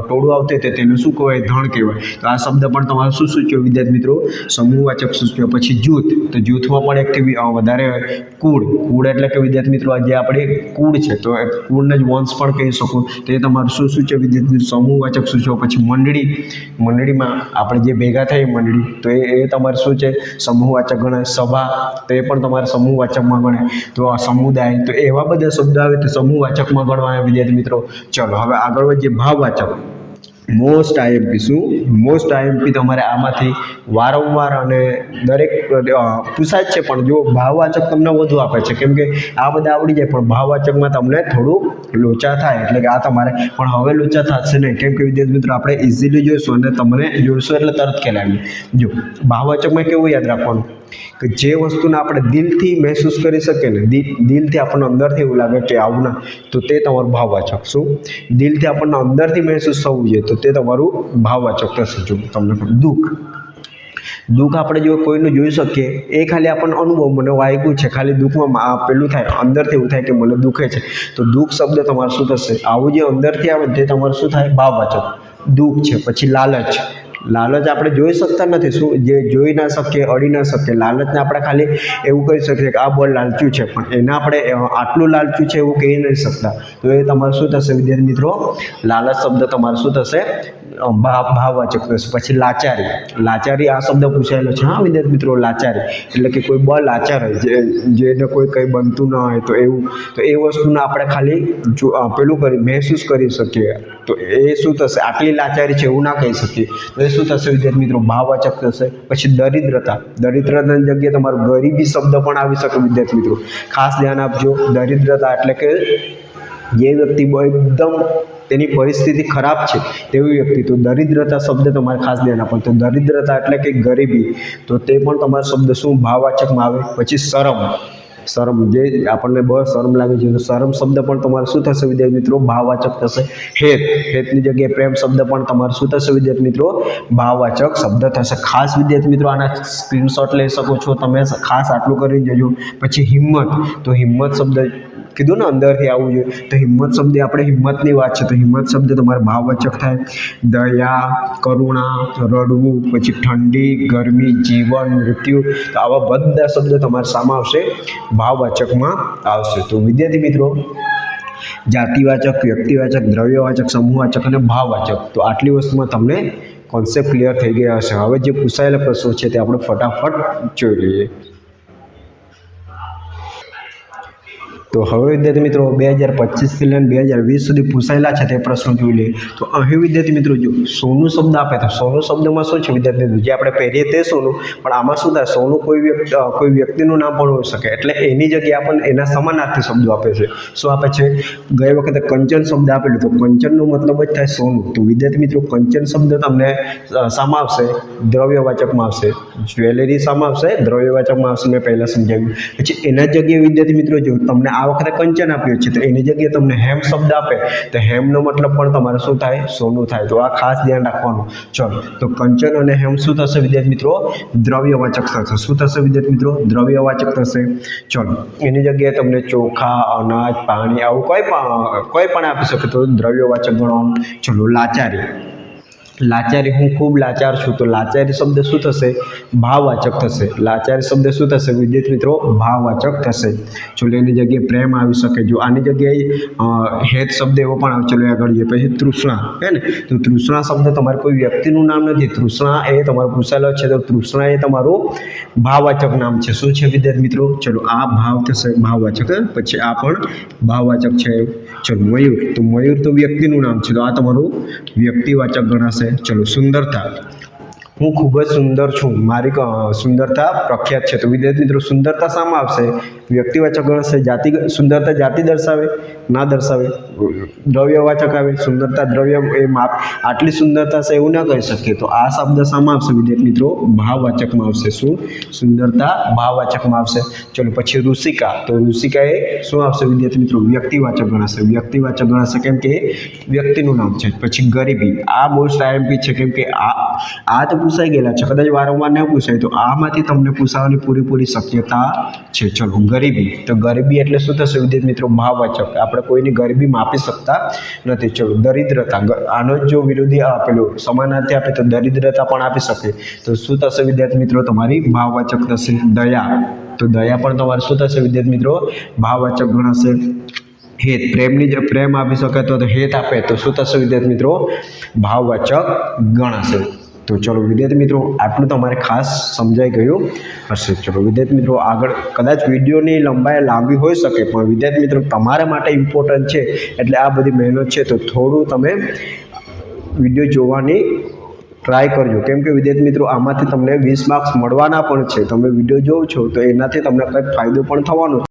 ટોળું આવતું હોય તેનું શું કહેવાય? ધણ કહેવાય. તો આ શબ્દ પણ તમારે શું સૂચવે વિદ્યાર્થી મિત્રો? સમૂહવાચક સૂચવે. પછી જૂથ. તો જૂથમાં પણ એકથી વધારે હોય. કુળ એટલે કે વિદ્યાર્થી મિત્રો જે આપણે કુળ છે તો કુળને જ વંશ પણ કહી શકો. તો એ તમારું શું સૂચવે વિદ્યાર્થી મિત્રો? સમૂહવાચક સૂચવે. પછી મંડળીમાં આપણે જે ભેગા થાય મંડળી, તો એ તમારે શું છે? સમૂહવાચક ગણાય. સભા. તો એ પણ તમારે સમૂહવાચકમાં ગણાય. તો આ સમુદાય. તો એવા બધા શબ્દો આવે તો સમૂહવાચકમાં ગણવાના વિદ્યાર્થી મિત્રો. ચલો હવે આગળ વધીએ. ભાવવાચક. Most IMP. શું? મોસ્ટ આઈએમપી તમારે આમાંથી વારંવાર અને દરેક પૂછાય જ છે, પણ જો ભાવવાચક તમને વધુ આપે છે, કેમ કે આ બધા આવડી જાય પણ ભાવવાચકમાં તમને થોડું લોચા થાય. એટલે કે આ તમારે પણ હવે લોચા થશે નહીં, કેમ કે વિદ્યાર્થી મિત્રો આપણે ઇઝીલી જોઈશું અને તમને જોઈશું એટલે તરત ખ્યાલ આવી. જો ભાવવાચકમાં કેવું યાદ રાખવાનું કે જે વસ્તુને આપણે દિલથી મહેસૂસ કરી શકીએ ને, દિલથી આપણને અંદરથી એવું લાગે કે આવું ના, તો તે તમારું ભાવવાચક. શું? દિલથી આપણને અંદરથી મહેસૂસ થવું જોઈએ તો તે તમારું ભાવવાચક થશે. જો તમને દુઃખ આપણે જો કોઈનું જોઈ શકીએ, એ ખાલી આપણને અનુભવ, મને વાગ્યું છે, ખાલી દુઃખમાં પેલું થાય, અંદરથી એવું થાય કે મને દુખે છે, તો દુઃખ શબ્દ તમારે શું થશે? આવું જે અંદરથી આવે તે તમારે શું થાય? ભાવવાચક. દુઃખ છે. પછી લાલચ. આપણે જોઈ શકતા નથી, શું? જે જોઈ ના શકીએ, અડી ના શકીએ, લાલચને આપણે ખાલી એવું કહી શકીએ કે આ બોલ લાલચું છે, પણ એને આપણે આટલું લાલચું છે એવું કહી નહીં શકતા. તો એ તમારે શું થશે વિદ્યાર્થી મિત્રો? લાલચ શબ્દ તમારે શું થશે? ભાવવાચક થશે. પછી લાચારી. આ શબ્દ પૂછાયેલો છે હા વિદ્યાર્થી મિત્રો. લાચારી એટલે કે કોઈ બહુ લાચાર હોય, જેને કોઈ કંઈ બનતું ન હોય તો એવું, તો એ વસ્તુને આપણે ખાલી મહેસૂસ કરી શકીએ, તો એ શું થશે? આટલી લાચારી છે એવું ના કહી શકીએ, તો એ શું થશે વિદ્યાર્થી મિત્રો? ભાવવાચક થશે. પછી દરિદ્રતાની જગ્યાએ તમારો ગરીબી શબ્દ પણ આવી શકે વિદ્યાર્થી મિત્રો. ખાસ ધ્યાન આપજો. દરિદ્રતા એટલે કે જે વ્યક્તિ એકદમ તેની પરિસ્થિતિ ખરાબ છે તેવી વ્યક્તિ, તો દરિદ્રતા શબ્દ તમારે ખાસ ધ્યાન આપવાનું. તો દરિદ્રતા એટલે કે ગરીબી, તો તે પણ તમારો શબ્દ શું? ભાવવાચકમાં આવે. પછી શરમ. શરમ, જે આપણને બહુ શરમ લાગે છે તો શરમ શબ્દ પણ તમારે શું થશે વિદ્યાર્થી મિત્રો? ભાવવાચક થશે. હેતની જગ્યાએ પ્રેમ શબ્દ પણ તમારે શું થશે વિદ્યાર્થી મિત્રો? ભાવવાચક શબ્દ થશે. ખાસ વિદ્યાર્થી મિત્રો આના સ્ક્રીનશોટ લઈ શકો છો તમે, ખાસ આટલું કરીને જજો. પછી હિંમત, તો હિંમત શબ્દ કીધું ને અંદરથી આવવું જોઈએ, તો હિંમત શબ્દ આપણે હિંમતની વાત છે તો હિંમત શબ્દ તમારે ભાવવાચક થાય. દયા, કરુણા, રડવું, પછી ઠંડી, ગરમી, જીવન, મૃત્યુ, તો આવા બધા શબ્દ તમારે શામાં આવશે? ભાવવાચકમાં આવશે. તો વિદ્યાર્થી મિત્રો જાતિવાચક, વ્યક્તિવાચક, દ્રવ્યવાચક, સમૂહવાચક અને ભાવવાચક, તો આટલી વસ્તુમાં તમને કોન્સેપ્ટ ક્લિયર થઈ ગયા હશે. હવે જે પૂછાયેલા પ્રશ્નો છે તે આપણે ફટાફટ જોઈ લઈએ. તો હવે વિદ્યાર્થી મિત્રો 2025થી લઈને 2020 સુધી પૂછાયેલા છે તે પ્રશ્નો જોઈ લઈએ. તો અહીં વિદ્યાર્થી મિત્રો જો સોનું શબ્દ આપે તો સોનું શબ્દમાં શું છે વિદ્યાર્થી મિત્રો? જે આપણે પહેરીએ તે સોનું, પણ આમાં શું થાય? સોનું કોઈ વ્યક્તિનું નામ પણ હોઈ શકે, એટલે એની જગ્યાએ આપણને એના સમાનાર્થી શબ્દો આપે છે. શું આપે છે? ગઈ વખતે કંચન શબ્દ આપેલું, તો કંચનનો મતલબ જ થાય સોનું. તો વિદ્યાર્થી મિત્રો કંચન શબ્દ તમને શામાં આવશે? દ્રવ્યવાચકમાં આવશે. જ્વેલરી શામાં આવશે? દ્રવ્યવાચકમાં આવશે. મેં પહેલાં સમજાવ્યું. પછી એના જગ્યાએ વિદ્યાર્થી મિત્રો જો તમને આ વખતે કંચન આપ્યું છે તો એની જગ્યાએ તમને હેમ શબ્દ આપે તો હેમનો મતલબ પણ તમારે શું થાય? સોનું થાય. તો આ ખાસ ધ્યાન રાખવાનું. ચલો, તો કંચન અને હેમ શું થશે વિદ્યાર્થી મિત્રો? દ્રવ્યવાચક થશે. શું થશે વિદ્યાર્થી મિત્રો? દ્રવ્યવાચક થશે. ચલો, એની જગ્યાએ તમને ચોખા, અનાજ, પાણી આવું કોઈ પણ આપી શકે તો દ્રવ્યવાચક ગણવાનું. ચલો, લાચારી, હું ખૂબ લાચાર છું, તો લાચારી શબ્દ શું થશે? ભાવવાચક થશે. લાચારી શબ્દ શું થશે વિદ્યાર્થી મિત્રો? ભાવવાચક થશે. ચલો, એની જગ્યાએ પ્રેમ આવી શકે. જો આની જગ્યાએ હેત શબ્દ એવો પણ આવે. ચલો આગળ જઈએ. પછી તૃષ્ણા, હે ને? તો તૃષ્ણા શબ્દ તમારે કોઈ વ્યક્તિનું નામ નથી. તૃષ્ણા એ તમારો પૂછાયેલો છે તો તૃષ્ણા એ તમારું ભાવવાચક નામ છે. શું છે વિદ્યાર્થી મિત્રો? ચલો, આ ભાવ થશે ભાવવાચક. પછી આ પણ ભાવવાચક છે. ચલો, મયુર, તો મયુર તો વ્યક્તિનું નામ છે તો આ તમારું વ્યક્તિવાચક ગણાશે. ચલો, સુંદરતા, હું ખૂબ જ સુંદર છું, મારી સુંદરતા પ્રખ્યાત છે. તો વિદ્યાર્થી મિત્રો સુંદરતા શામાં આવશે? વ્યક્તિવાચક ગણાશે. સુંદરતા જાતિ દર્શાવે? ના દર્શાવે. દ્રવ્યવાચક આવે. સુંદરતા દ્રવ્ય એ માપ, આટલી સુંદરતા છે એવું ના કહી શકીએ. તો આ શબ્દ શામાં આવશે વિદ્યાર્થી મિત્રો? ભાવવાચકમાં આવશે. શું? સુંદરતા ભાવવાચકમાં આવશે. ચલો, પછી ઋષિકા, તો ઋષિકા એ શું આવશે વિદ્યાર્થી મિત્રો? વ્યક્તિવાચક ગણાશે. વ્યક્તિવાચક ગણાશે કેમ કે વ્યક્તિનું નામ છે. પછી ગરીબી, આ મોસ્ટ આઈએમપી છે કેમ કે આ તો પૂછાઈ ગયેલા છે, કદાચ વારંવાર ન પૂછાય તો આમાંથી તમને પૂછાવાની પૂરેપૂરી શક્યતા છે. ચલો, ગરીબી, તો ગરીબી એટલે શું થશે વિદ્યાર્થી મિત્રો? ભાવવાચક. આપણે કોઈની ગરીબી માપી શકતા નથી. ચલો, દરિદ્રતા, આનો જો વિરોધી આપેલું સમાનાર્થી આપે તો દરિદ્રતા પણ આપી શકે. તો શું થશે વિદ્યાર્થી મિત્રો? તમારી ભાવવાચક થશે. દયા, તો દયા પણ તમારે શું થશે વિદ્યાર્થી મિત્રો? ભાવવાચક ગણાશે. હેત, પ્રેમ આપી શકે તો હેત આપે તો શું થશે વિદ્યાર્થી મિત્રો? ભાવવાચક ગણાશે. તો ચલો વિદ્યાર્થી મિત્રો આટલું તમારે ખાસ સમજાઈ ગયું હશે. ચલો વિદ્યાર્થી મિત્રો આગળ કદાચ વિડીયોની લંબાઈ લાંબી હોઈ શકે પણ વિદ્યાર્થી મિત્રો તમારા માટે ઇમ્પોર્ટન્ટ છે એટલે આ બધી મહેનત છે. તો થોડું તમે વિડીયો જોવાની ટ્રાય કરજો કેમ કે વિદ્યાર્થી મિત્રો આમાંથી તમને 20 માર્ક્સ મળવાના પણ છે. તમે વિડીયો જોવો છો તો એનાથી તમને કંઈક ફાયદો પણ થવાનો છે.